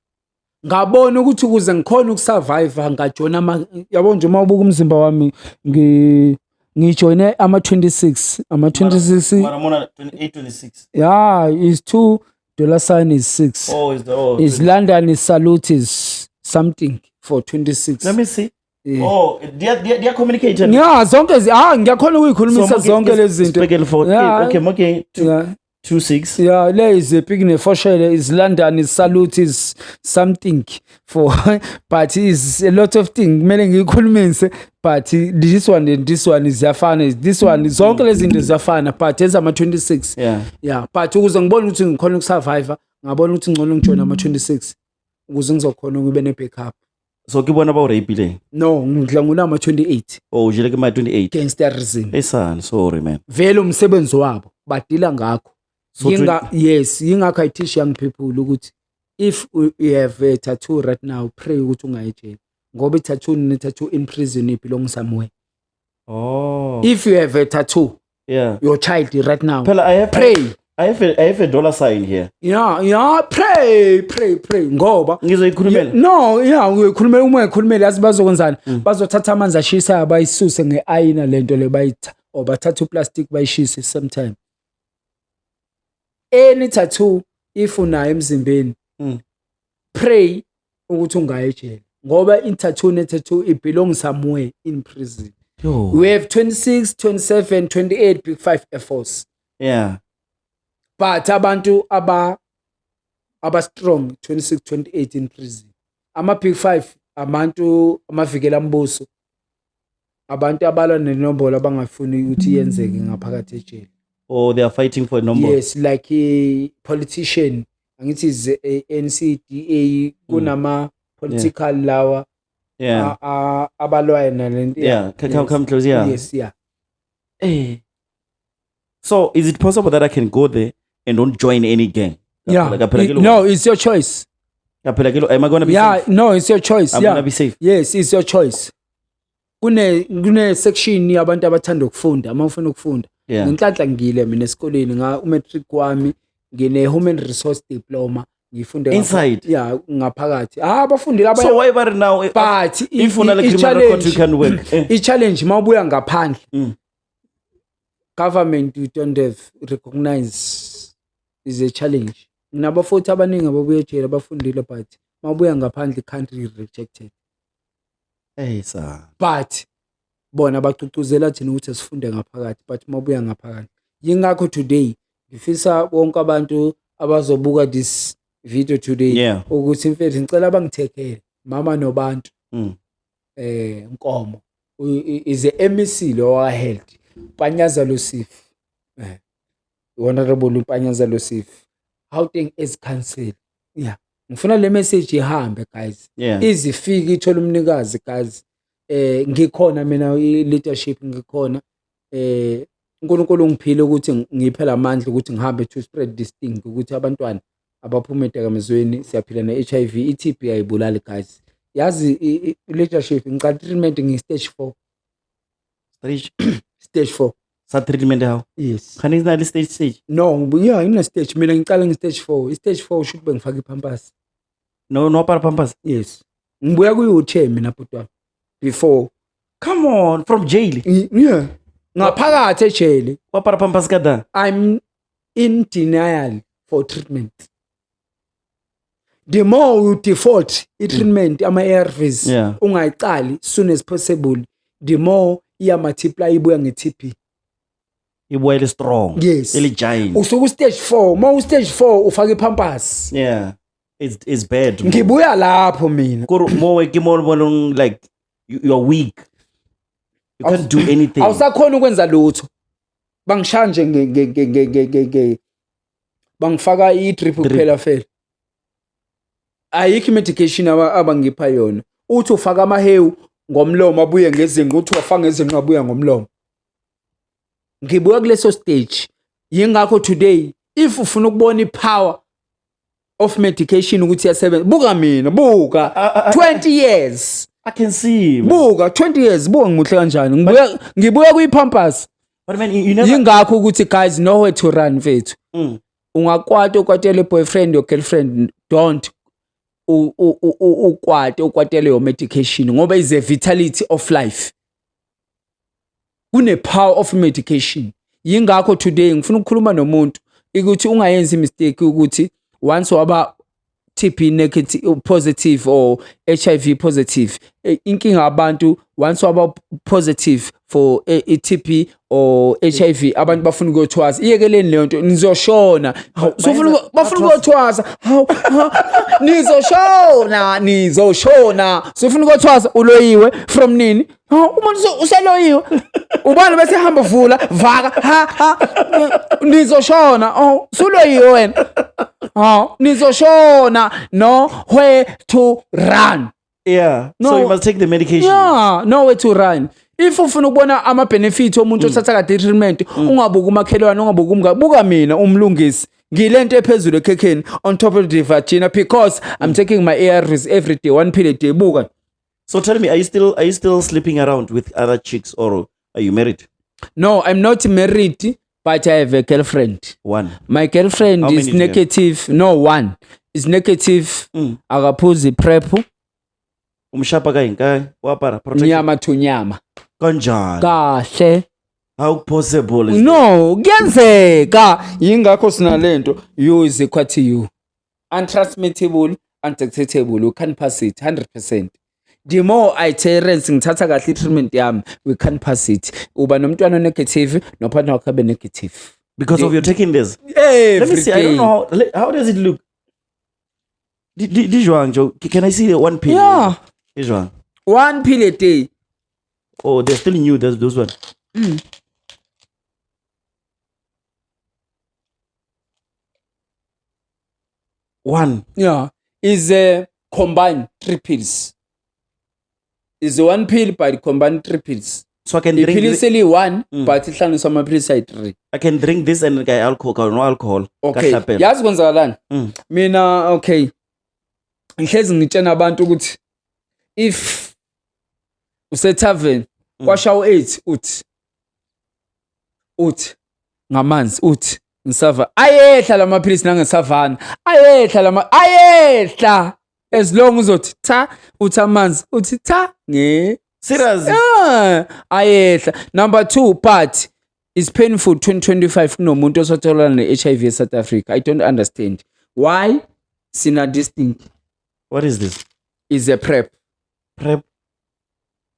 ngabona ukuthi ukuze ngikhona ukusurvive ngajona yabo nje mawubuka umzimba wami ngijoine ama-26 ama-26 Maramona 28-26. yeah is $2 is 6 Oh, is the is London is salute is something for 26 Let me see. Yeah. Oh, they are communicating. yeah zonke ngiyakhona ukuyikhulumisa zonke lezi zinto Speaking for Yeah. okay, yeah 26. yeah there is a big nefoshele is London is salute is something for but is a lot of thing kumele ngiyikhulumise but this one and this one is yafana this one zonke lezi zinto ziyafana but ezama 26 Yeah. yeah but ukuze ngibone ukuthi ngikhona ukusurvive ngabona ukuthi ngcono ngijoina ama 26 ukuze ngizokhona ukube ne backup So ke bona ba o rapile. no ngidla ngunama 28 Oh, jele ke my 28. gangsterism Hey son, sorry man. vele umsebenzi wabo badila ngakho So yes yingakho I teach young people ukuthi if you have a tattoo right now pray ukuthi ungayejele ngoba i-tattoo ne-tattoo in prison it belongs somewhere Oh. if you have a tattoo Yeah. your child right now Phela I have pray I have a dollar sign here. yeah pray ngoba Ngizoyikhulumela. no yeah uyikhulumela uma uyikhulumela yazi bazokwenzani bazothatha amanzi ashisayo bayisuse ngeayina lento le bayitha or bathatha uplastic bayishise sometime any tattoo if unayo emzimbeni pray ukuthi ungaye ejele ngoba i-tattoo ne-tattoo it belongs somewhere in prison Yo. we have 26 27 28 big 5 Air Force Yeah. but abantu aba strong 26 28 in prison ama big 5 abantu amavikela ambuso abantu abalwa nenombolo abangafuni ukuthi yenzeke ngaphakathi ejele Oh, they are fighting for a number. yes like a politician angithi is NCDA kunama political lawa Yeah. abalwayo nalento Yeah. Come close. Yeah. yes yeah Hey. So, is it possible that I can go there and don't join any gang? yeah Kaphela no it's your choice am I going to be yeah safe? no it's your choice I'm yeah going to be safe. yes it's your choice kune section yabantu abathanda ukufunda ama ufuna ukufunda Yeah. ngenhlanhla ngile mina esikoleni umatric wami ngine human resource diploma ngifunde Inside? yeah ngaphakathi abafundile abanye So, why about it now? but If you a criminal record, you can work. i-challenge mawubuya ngaphandle Mm. government you don't have recognize is a challenge nabafuthi abaningi ababuya ejele abafundile but mawubuya ngaphandle country rejected Hey, sir. but bona bacucuzela thina ukuthi sifunde ngaphakathi but mabuya ngaphakathi yingakho today ngifisa bonke abantu abazobuka this video today Yeah. ukuthi mfethu ngicela abangithekele mama nobantu Mm. Nkomo is a MEC lo wa health Panyaza Losif honorable Panyaza Losif Gauteng as council yeah ngifuna le message ihambe guys Yeah. izifike ithola umnikazi guys ngikhona mina i-leadership ngikhona uNkulunkulu ungiphile ukuthi ngiphe lamandla ukuthi ngihambe to spread this thing ukuthi abantwana abaphuma edakamizweni siyaphila ne-HIV i-TB ayibulali guys yazi i-leadership ngicala treatment ngi-stage 4 stage 4 Sa treatment how? yes Can is not stage? no yeah ina stage mina ngicala ngi-stage 4 i-stage 4 should be ngifake ipampers No para pampas. yes ngibuya kuyi-wheelchair mina butwa before Come on, from jail. yeah ngaphakathi ejele What para pampas kada? I'm in denial for treatment. The more you default treatment ama-ARVs Yeah. ungayicali soon as possible, the more iya multiply ibuya nge-TB. Ibuya strong. Yes. Ili giant. Usuku stage 4, ma stage 4 ufake ipampers. Yeah. It's bad. Ngibuya lapho mina. Koro more like you're weak. You can't do anything. Awusakhona ukwenza lutho. Bangishanje nge bangifaka i-drip kuphela fela. Ayikho medication abangipha yona. Uthi ufaka amahewu ngomlomo abuye ngezinqa, uthi wafanga ngezinqa abuya ngomlomo. Ngibuya kuleso stage. Yingakho today if ufuna ukubona ipower of medication ukuthi yasebenza, buka mina, buka 20 years. I can see. Buka 20 years, buka ngimuhle kanjani. Ngibuya kuyipampers. But man, you never. Yingakho ukuthi guys nowhere to run mfethu. Mm. Ungakwata ukwatele boyfriend or girlfriend, don't ukwatele your medication ngoba is a vitality of life. kune-power of medication. Yingakho today ngifuna ukukhuluma nomuntu ukuthi ungayenzi mistake ukuthi once waba TB negative positive or HIV positive, inkinga abantu once waba positive for TB or HIV abantu bafuna ukuyothwasa. Iyekeleni leyo nto nizoshona. Sofuna bafuna ukuyothwasa. Nizoshona. Sofuna ukuyothwasa uloyiwe from nini? Umuntu useloyiwe. Ubani bese hamba vula vaka nizoshona. Suloyiwe wena. Nizoshona. Nowhere to run. Yeah. No. So you must take the medication. Yeah, nowhere to run. If ufuna ukubona ama benefits omuntu othatha kade treatment, ungabuka umakhelwane, ungabuka umngane, buka mina umlungisi. Ngilento ephezulu ekhekheni on top of the vagina because I'm taking my ARVs every day, 1 pill a day. Buka. So tell me, are you still sleeping around with other chicks or are you married? No, I'm not married, but I have a girlfriend. One. My girlfriend How is many do you have? negative. No, one is negative. Akaphuza PrEP. Umshapa kayi wapara protect. Nyama to nyama. Kanjani? Kahle. How possible is No, kuyenzeka. Yingakho sinalento you is equal to you. Untransmittable, undetectable. You can pass it 100%. The more I tolerance ngithatha kahle treatment yami, we can pass it. Uba nomntwana negative, no partner wakho be negative. because of your taking this? Every Let me see. I don't day. know how does it look. Dijuang, Joe. Can I see the 1 pill? Yeah. Dijuang. 1 pill a day. Oh, they're still new. Those ones. One. Yeah. Is a combined 3 pills. Is 1 pill but combined 3 pills. So I can The drink. pill is only 1, but ihlanganiswa amaphilisi ayi 3. I can drink this and alcohol. No alcohol. Okay. Kahlaphela. Yazi kwenzakalani? Mm. Mina okay. Ngihlezi ngitshena abantu ukuthi if usetavern kwasha u8 uthi ngamanzi uthi ngisava ayehla lamaphilisi nangesavana ayehla as long uzothi tha uthi amanzi uthi tha nge Serious. ayehla. Number 2 part is painful 2025 kunomuntu osatholana ne-HIV eSouth Africa. I don't understand why sina distinct What is this? is a PrEP. Prep.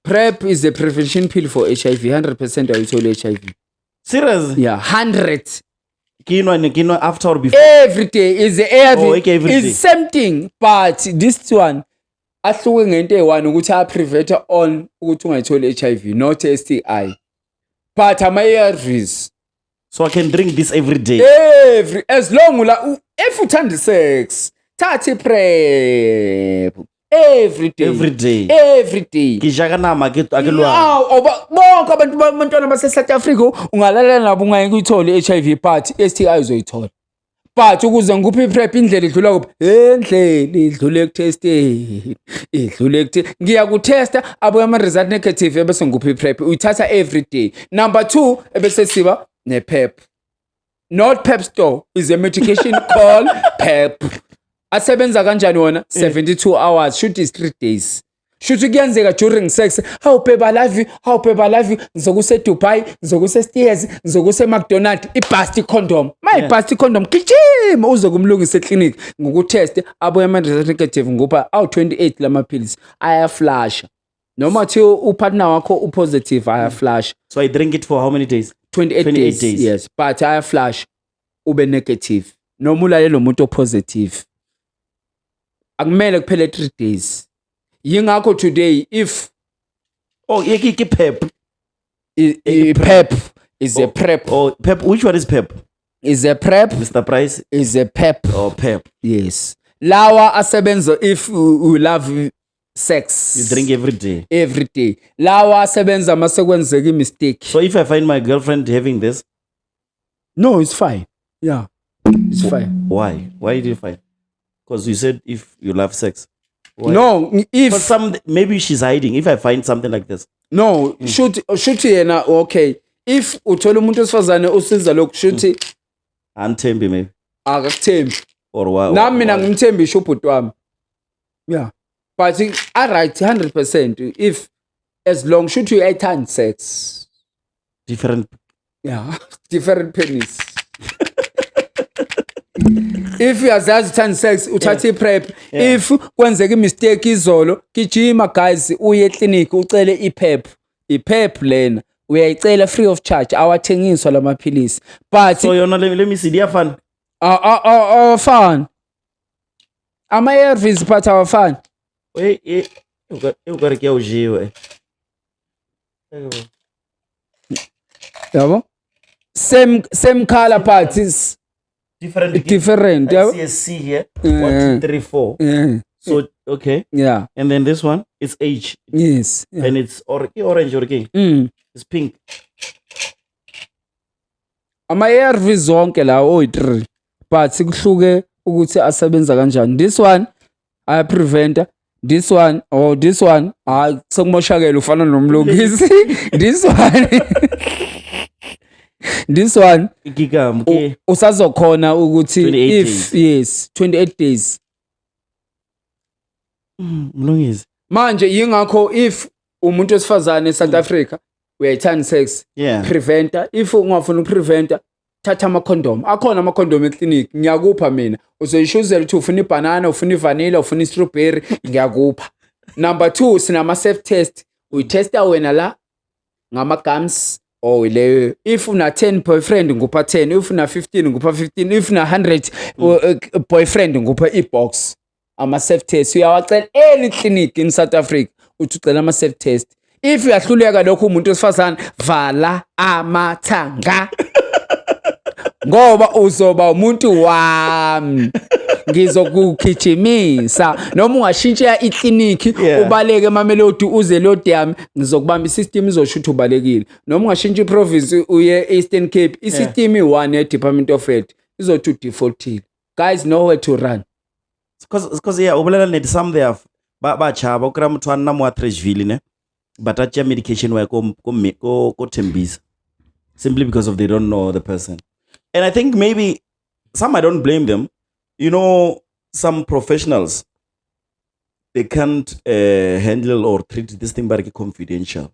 PrEP is a prevention pill for HIV. 100% ayithole HIV. Serious. Yeah, 100. Quinoa after or before? Every day is the ARV. Oh, okay, every day. It's same thing, but this one ahluke ngento eyi-1 ukuthi a-prevent on ukuthi ungayitholi HIV, not STI. But ama-ARVs So I can drink this every day. as long if uthanda sex, thatha PrEP every day. Every day. Kijaka nama ke akelwa. Bonke abantu abantwana base-South Africa ungalalela nabo ungayeke uyithole i-HIV but STI uzoyithola. But ukuze ngikuphi i-PrEP indlela idlula kuphi? Endlela idlule ekutesteni. Ngiya kutesta abuya ama-result negative ebese ngikuphi i-PrEP. Uyithatha every day. Number 2 ebese siba ne-PEP. Not Pep Store is a medication called PEP. Asebenza kanjani wona? 72 hours, shoot is 3 days. Shoot kuyenzeka during sex. How people love you, ngizokuse Dubai, ngizokuse Steers, ngizokuse McDonald's, i-basti condom. I-basti condom gijima uzokumlungisa e-clinic ngokutest abuya ama-result negative ngupha 28 lamaphilisi ayaflasha. Noma thi upartner wakho upositive ayaflasha. So I drink it for how many days? 28 days. Yes, but ayaflash ube negative. Noma ulalelo umuntu opositive. Akumele kuphele 3 days. Yingakho today if Ki pep. PEP is a PrEP. Oh, pep. Which one is pep? Is a PrEP. Mr. Price Is a PEP. or pep? Yes. Lawa asebenza if you love sex. You drink every day. every day. Lawa asebenza masekwenzeka mistake. So if I find my girlfriend having this, No, it's fine. Yeah. It's fine. why? Why did you find? Because you said if you love sex. Why? No, if maybe she's hiding. If I find something like this, no, shoot yena okay. If uthola umuntu osifazane usiza lokho shuthi Antembi maybe akakuthembi. or what? Nami mina ngimthembisha ubhuti wami. Yeah. But alright 100% if as long should you attend sex. Different. Yeah, different penis. If uyazazi uthanda sex uthatha iprep. If kwenzeka imistake izolo gijima guys uye eclinic ucele iPrep. iPrep lena uyayicela free of charge awathengiswa lamaphilisi. But So yona let me see iyafana. awafani. Ama-ARVs but awafani. Eu quero que é o Gil. Yabo? Same color but it's different. I Yabo? see a C here. 1, 2, 3, 4. Yeah. So okay. Yeah. And then this one is H. Yes. Yeah. And it's orange or okay. It's pink. Ama-ARVs zonke la oyi-3 but kuhluke ukuthi asebenza kanjani. This one ayapreventa. This one sekumoshakela ufana nomlungisi. This one Gigam. Okay. usazokhona ukuthi 28 if yes 28 days. Mlungisi. Manje yingakho if umuntu wesifazane eSouth Africa uyayithanda sex Yeah. preventer. If ungafuna ukupreventa thatha ama-condom. Akhona ama-condom eclinic ngiyakupha mina. Uzoyishuzela ukuthi ufuna ibanana, ufuna ivanilla, ufuna i-strawberry ngiyakupha. Number 2 sinama self test. Uyitesta wena la ngama-gums or leyo. If una 10 boyfriend ngupha 10, if una 15 ngupha 15, if una 100 boyfriend ngupha i-box. Ama self test uyawacela any clinic in South Africa uthi ucela ama self test. If uyahluleka lokho umuntu wesifazane vala amathanga. Ngoba uzoba umuntu wami. Ngizokugijimisa noma ungashintsha iclinic ubaleke eMamelodi uze Lodi yami ngizokubamba isystem izosho ukuthi ubalekile. Noma ungashintsha iprovince uye Eastern Cape isystem i1 ye Department of Health izothi defaultile. Guys know where to run. Because yeah, ubolela net some there ba chaba ukra muthu ana mo Trashville ne. But at medication wa ko Tembisa. Simply because of they don't know the person. And I think maybe some I don't blame them. You know, some professionals they can't handle or treat this thing very confidential.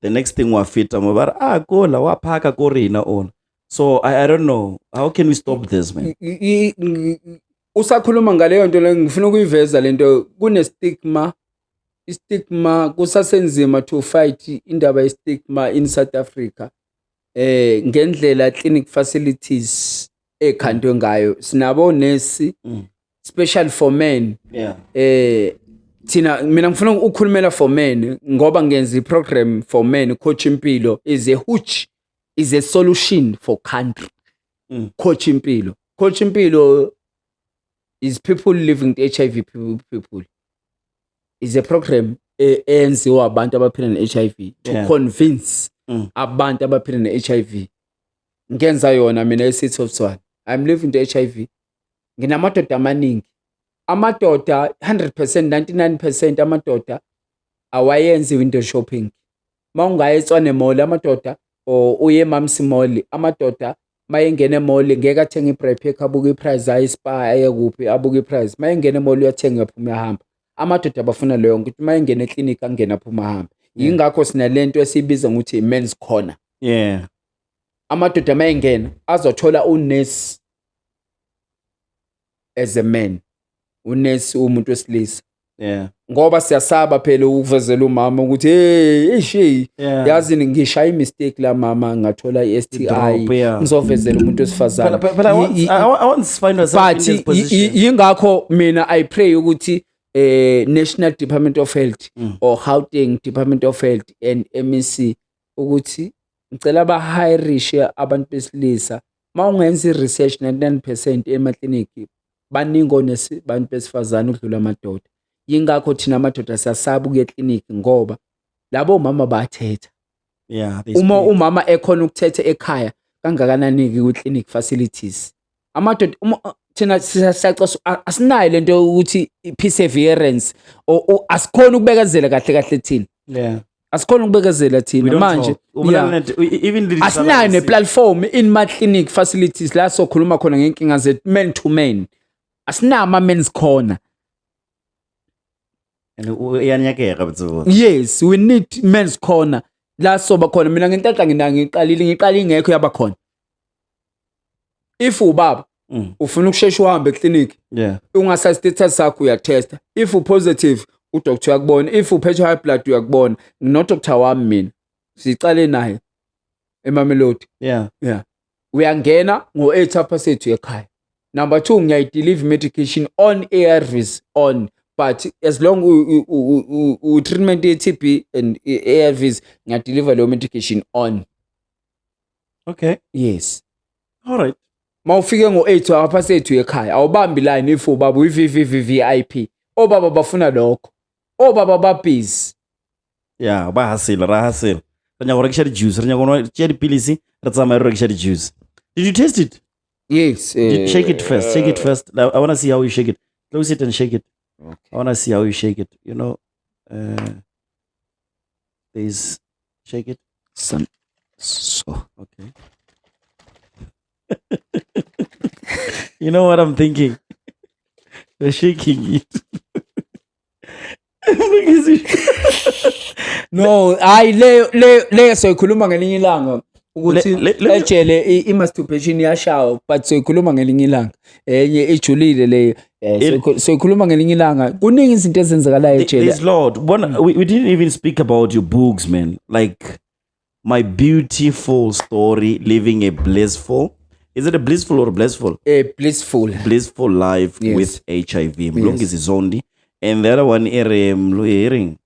The next thing we fit about go la wa phaka ko rina on. So I don't know. How can we stop this, man? Usakhuluma ngaleyo nto le ngifuna ukuyiveza lento kune stigma. Istigma kusasenzima to fight indaba ye stigma in South Africa. Ngendlela clinic facilities ekhandwe ngayo sinabo nurse special for men. Yeah. Thina mina ngifuna ukukhulumela for men ngoba ngenza iprogram for men coach impilo is a solution for country. Coach impilo is people living with HIV people. Is a program eyenziwa abantu abaphila ne-HIV to convince abantu abaphila ne-HIV. Ngenza yona mina eCity of Tshwane. I'm living with HIV. Nginamadoda amaningi. Amadoda 100% 99% amadoda awayenzi window shopping. Mawungaya eTshwane Mall amadoda or uye Mamsi Mall amadoda mayengena emall ngeke athenga iprep ekhabuka iprice ayispa ayekuphi abuka iprice mayengena emall uyathenga yaphuma yahamba. Amadoda abafuna leyo ukuthi mayengena eclinic angena phuma hamba. Yingakho sinalento esibiza ukuthi men's corner. Yeah. Amadoda mayengena azothola unurse as a man. Unurse umuntu wesilisa. Yeah. Ngoba siyasaba phela ukuvezela umama ukuthi hey yazi ngishaya mistake la mama ngathola iSTI ngizovezela umuntu wesifazane. But I want to find myself in this position. Yingakho mina I pray ukuthi National Department of Health or Gauteng Department of Health and MEC ukuthi ngicela ba hire abantu besilisa mawungenza research 99% emaclinic baningo nesabantu besifazane udlula amadoda. Yingakho thina amadoda siyasaba ukuya eclinic ngoba labo mama bathetha. Yeah, umama ekhona ukuthetha ekhaya kangakanani ku clinic facilities. Amadoda thina siyacela asinayo lento ukuthi perseverance or asikhona ukubekezela kahle thina. Yeah. Asikhona ukubekezela thina manje. Even asinayo ne platform in my clinic facilities la sokhuluma khona ngenkinga ze men to men. Asinama men's corner. And Yes, we need men's corner. la soba khona mina ngintata ngiqalile ingekho yaba khona. If ubaba ufuna ukushesha uhambe eclinic Yeah. ungasa status sakho uyatesta. If upositive udoctor uyakubona, if uphethe high blood uyakubona. No doctor wami mina. Sicale naye eMamelodi. Yeah. Yeah. Uyangena ngo-8 aphasethu ekhaya. Number 2 ngiyayideliver medication on ARVs on, but as long u treatment ye-TB and ARVs ngiyadeliver leyo medication on. Okay. Yes. All right. Mawufike ngo-8 aphasethu ekhaya awubambi line if ubaba uyi-VIP. Obaba bafuna lokho. Obaba babhizi. Yeah, ba hustle, ra hustle. Ranya go rekisha di-juice, ranya go tšea dipilisi, re tsamaya re rekisha di-juice. Did you taste it? Yes. Shake it first. Shake it first. I want to see how you shake it. Close it and shake it. Okay. I want to see how you shake it. You know, there's shake it. So. Okay. You know what I'm thinking? You're shaking it. No, le soyikhuluma ngelinye ilanga ukuthi ejele i-masturbation yashawa, but soyikhuluma ngelinye ilanga. Enye ejulile leyo. Soyikhuluma ngelinye ilanga. Kuningi izinto ezenzakalayo ejele. There's Lord. We didn't even speak about your books, man. Like My Beautiful Story, Living a Blissful. Is it a blissful or blissful? Blissful. Blissful life Yes. with HIV. Mlungu is zondi. And the other one hearing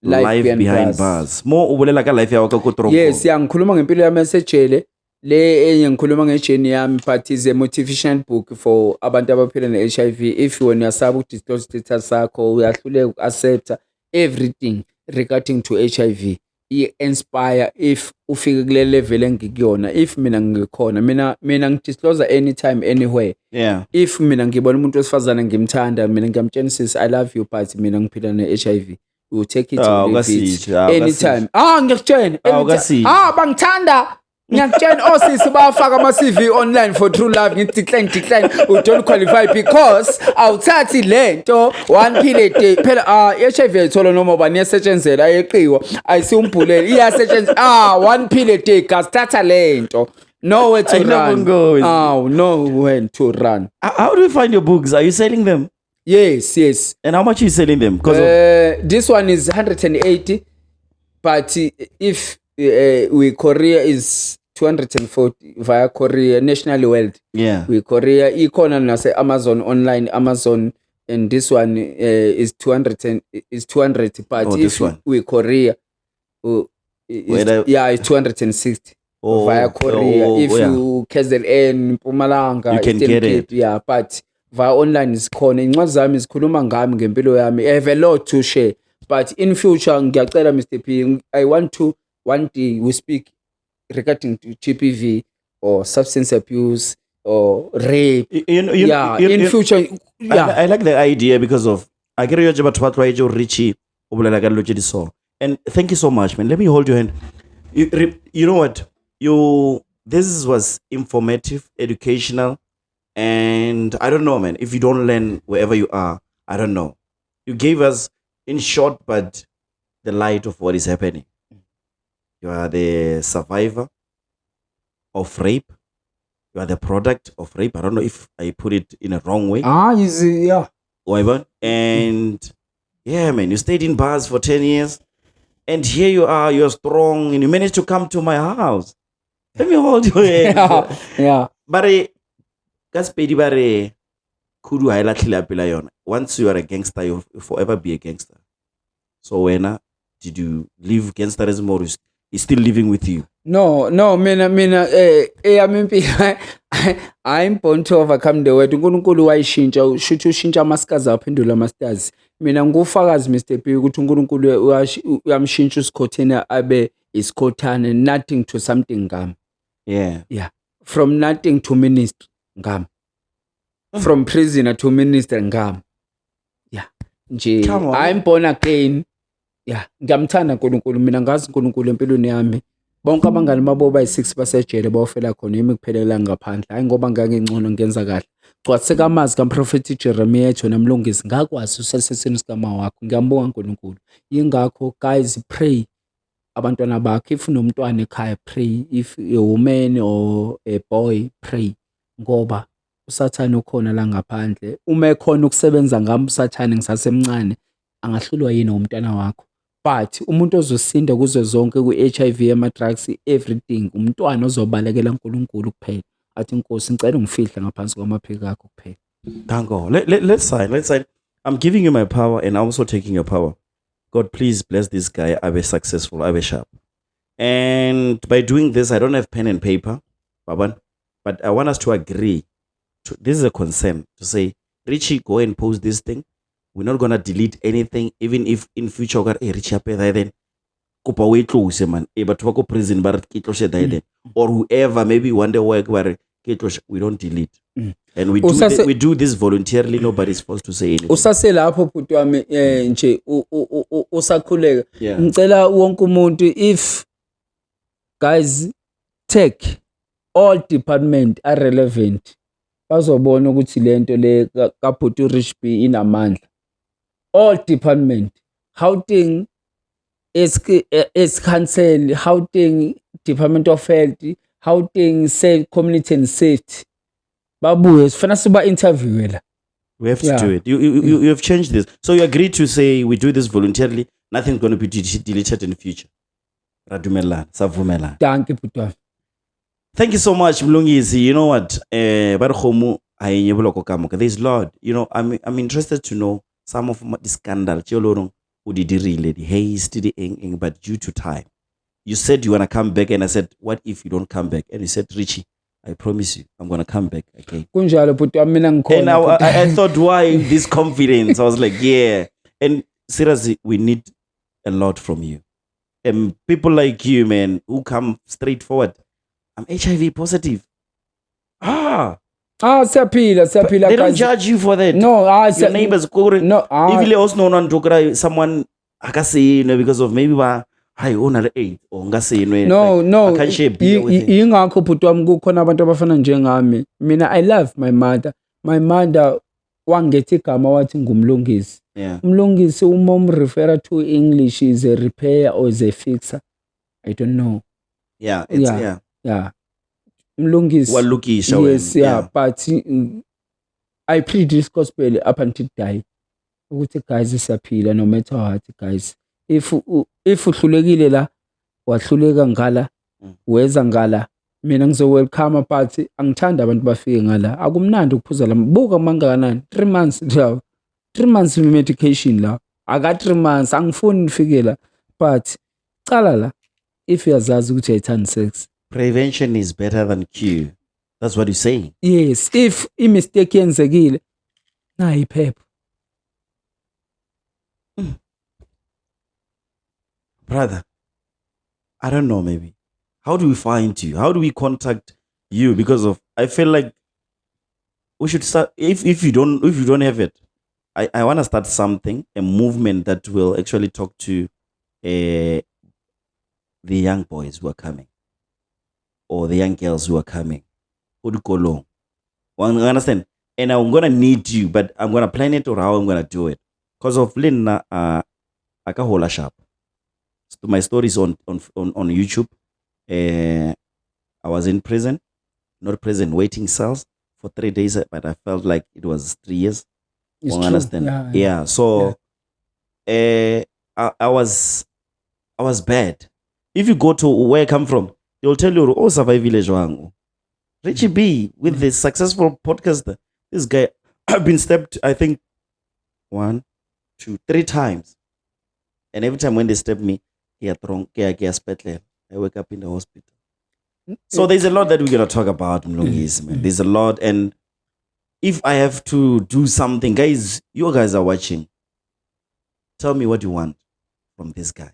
Life Behind Bars. More ubolela ka life yakho ko trongo. Yes, ngikhuluma ngempilo yami esejele. Le enye ngikhuluma ngejeni yami, but is a motivational book for abantu abaphila ne-HIV. If you wena uyasaba ukudisclose status sakho, uyahluleka uku-accepta everything regarding to HIV. I-inspire if ufike kule level engikuyona. If mina ngikhona, mina ngidisclose anytime anywhere. Yeah. If mina ngibona umuntu wesifazana ngimthanda, mina ngiyamtshela I love you, but mina ngiphila ne-HIV. You take it or leave it. Anytime. Ngiyakutshela. Bangithanda. Ngiyakutshela osisi bayafaka ama-CV online for true love. Ngithi decline. You don't qualify because awuthathi lento 1 pill a day. Phela i-HIV ayithola noma bani iyasetshenzela ayeqiwa. Ayisiwumbhuleli iyasetshenzela 1 pill a day. Kasithatha lento. Nowhere to run. Nowhere to run. How do you find your books? Are you selling them? Yes. And how much are you selling them? This one is 180, but if we Korea is 240 via Korea nationally world. Yeah. We Korea ikhona nase Amazon online Amazon, and this one is 200 but this if one. we Korea it's 260 via Korea. If you KZN Mpumalanga you can get it. Yeah, but via online isikhona. Incwadi zami zikhuluma ngami ngempilo yami. I have a lot to share, but in future ngiyacela Mr. P, I want to one day we speak regarding to GBV or substance abuse or rape. In future. I like the idea because of I get you about Richie and thank you so much, man. Let me hold your hand. You know what? This was informative, educational. And I don't know, man, if you don't learn wherever you are, I don't know. You gave us, in short, but the light of what is happening. You are the survivor of rape. You are the product of rape. I don't know if I put it in a wrong way. Easy, yeah. And yeah, man, you stayed in bars for 10 years. And here you are, you're strong, and you managed to come to my house. Let me hold your hand. Yeah. But Gaspedi bare kudu haila tlhile pela yona. Once you are a gangster, you'll forever be a gangster. So when did you leave gangsterism or is still living with you? No, mina I'm born to overcome the world. uNkulunkulu wayishintsha, shuthi ushintsha amasikazi aphendula amasters. Mina ngufakazi Mr. P ukuthi uNkulunkulu uyamshintsha uSikhotheni abe isikhothane, nothing to something ngam. Yeah. From nothing to ministry ngam. From prisoner to minister ngam. Yeah. Nje I'm born again. Yeah, ngiyamthanda uNkulunkulu. Mina ngazi uNkulunkulu empilweni yami. Bonke abangani babo bayi6 basejele bawufela khona yimi kuphelela ngaphandle. Hayi ngoba ngangengcono ngenza kahle. Cwathe kamazi kaMprophet Jeremiah ethi namlungisi ngakwazi useseseni sikama wakho. Ngiyambonga uNkulunkulu. Yingakho guys pray. abantwana bakhe. If unomntwana ekhaya, pray. If a woman or a boy, pray. Ngoba usathane ukhona la ngaphandle. Uma ekhona ukusebenza ngami usathane ngisasemncane, angahlulwa yini umntwana wakho. But umuntu ozosinda kuzo zonke ku-HIV, ama-drugs, everything, umntwana ozobalekela uNkulunkulu kuphela. Athi Nkosi ngicela ungifihle ngaphansi kwamaphiko akho kuphela. Tango, let's sign. I'm giving you my power and I'm also taking your power. God, please bless this guy. I be successful. I be sharp. And by doing this, I don't have pen and paper, Baban, but I want us to agree. This is a consent to say, Richie, go and post this thing. We're not gonna delete anything, even if in future we got Richie up there then. Kupa we close man. But wako prison bar kitloshe then. Or whoever maybe one day work where we don't delete. And we do this voluntarily. Nobody's forced to say anything. Usase lapho bhuti wami nje usakhuleka. Yeah. Ngicela wonke umuntu, if guys take all department are relevant, bazobona ukuthi lento le kaBhuti Rich B inamandla. All department, Gauteng is council, Gauteng Department of Health, Gauteng Community and Safety. Babuye sifana siba interview la. We have to do it. You have changed this. So you agree to say we do this voluntarily. Nothing's going to be deleted in the future. Radumela, savumela. Thank you, Putu. Thank you so much, Mlungisi. You know what? There's Lord. You know, I'm interested to know some of the scandal. The haste, but due to time. You said you want to come back, and I said, what if you don't come back? And you said, Richie, I promise you, I'm going to come back again. And I thought, why this confidence? I was like, yeah. And seriously, we need a lot from you. And people like you, man, who come straight forward. I'm HIV positive. Siyaphila. They don't judge you for that. No, your neighbors. No, if you also know someone, I can say, because of maybe hi ona le or ngase no I can't share beer with him. Ingakho bhuti wami kukhona abantu abafana njengami. Mina I love my mother wangethi igama wathi ngumlungisi. Umlungisi uma umrefer to English is a repair or is a fixer, I don't know. Yeah. Umlungisi walukisha. Yes, but I preach this gospel up until die ukuthi guys siyaphila no matter what guys. If uhlulekile la wahluleka ngala weza ngala, mina ngizowelcome, but angithanda abantu bafike ngala. Akumnandi ukuphuza la buka mangakanani 3 months la 3 months medication la aka 3 months angifuni nifike la, but cala la if uyazazi ukuthi ayithanda sex. Prevention is better than cure. That's what you're saying. Yes, if I mistake yenzekile na iphepha. Brother, I don't know, maybe. How do we find you? How do we contact you? Because I feel like we should start, if you don't have it, I want to start something, a movement that will actually talk to the young boys who are coming, or the young girls who are coming. Udukolo. You understand? And I'm going to need you, but I'm going to plan it or how I'm going to do it. Because of Lina, Akahola Sharp. So my story is on YouTube. I was in prison, not prison, waiting cells for 3 days, but I felt like it was 3 years. It's You true. understand? Yeah. So I was bad. If you go to where I come from, they'll tell you, oh, survive village wangu. Richie B with this successful podcaster. This guy, I've been stabbed, I think 1, 2, 3 times. And every time when they stab me, I wake up in the hospital. So there's a lot that we're going to talk about, Mlungisi, man. There's a lot. And if I have to do something, guys, you guys are watching. Tell me what you want from this guy.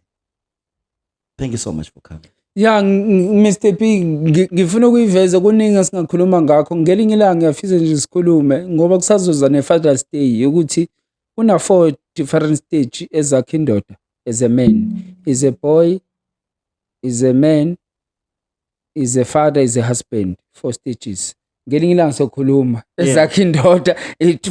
Thank you so much for coming. Yeah, Mr. P, ngifuna ukuyiveza kuningi singakhuluma ngakho. Ngelinye ilanga ngiyafisa nje sikhulume ngoba kusazoza ne-Father's Day ukuthi una 4 different stage ezakhe indoda as a man. Is a boy, is a man, is a father, is a husband. 4 stages. ngelinye ilanga sokhuluma Yeah. ezakhe indoda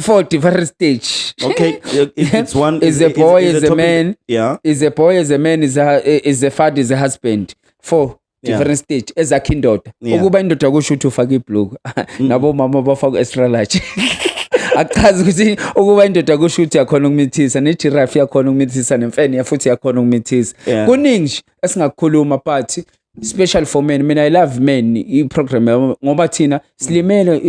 for different stage. Okay, it's one. Is a boy, is a topic- man. Yeah. Is a boy, is a man, is a father, is a husband. For different stage ezakhe indoda. Yeah. Ukuba indoda kusho ukuthi ufake ibhloko. Nabo mama bafaka extra large. Akazi ukuthi ukuba indoda kusho ukuthi yakhona ukumithisa, ne-giraffe yakhona ukumithisa, nemfene futhi yakhona ukumithisa. Yeah. Kuningi nje esingakukhuluma but special for men. Mina I love men i-program yami ngoba thina silimele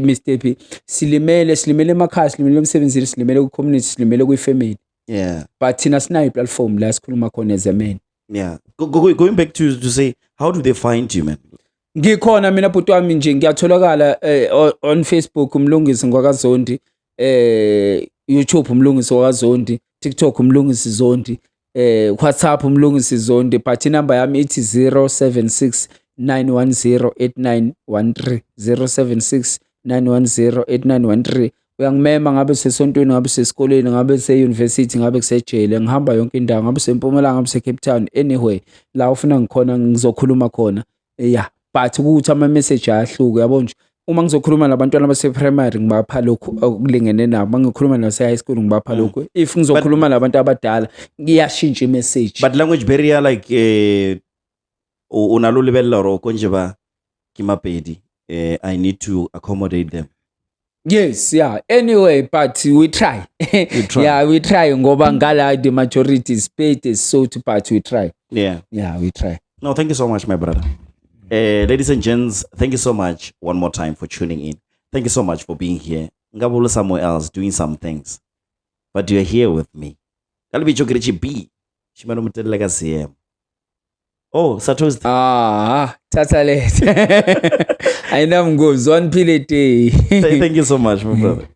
Mr. P. Silimele emakhaya, silimele emsebenzini, silimele ku-community, silimele kwi-family. Yeah. But thina sinayo i-platform la sikhuluma khona as a man. Yeah. Going back to say, how do they find you, man? Ngikhona mina bhuti wami nje ngiyatholakala on Facebook umlungisi ngwakaZondi, YouTube umlungisi wakaZondi, TikTok umlungisi Zondi, WhatsApp umlungisi Zondi, but inamba yami ithi 076 910 8913 076 910 8913. Uyangimema ngabe sesontweni, ngabe sesikoleni, ngabe se-university, ngabe kusejele, ngihamba yonke indawo, ngabe seMpumalanga, ngabe se-Cape Town, anyway la ufuna ngikhona ngizokhuluma khona. Yeah, but ukuthi ama-message ayahluka, yabo nje. Uma ngizokhuluma nabantwana base-primary ngibapha lokhu okulingene nabo, ngikukhuluma nase-high school ngibapha lokhu. If ngizokhuluma nabantu abadala ngiyashintsha i-message. But language barrier, like, unalo level or konje ba kimapedi. I need to accommodate them. Yes, yeah. Anyway, but we try. try. Yeah, we try. Ngoba ngala the majority is paid is so to but we try. Yeah. Yeah, we try. No, thank you so much, my brother. Ladies and gents, thank you so much one more time for tuning in. Thank you so much for being here. Ngabula somewhere else doing some things, but you're here with me. Kalibicho Richie B. Shimano Mutelega CM. Oh, Satos. Tata late. I know I'm good. One pillet. Thank you so much, my brother.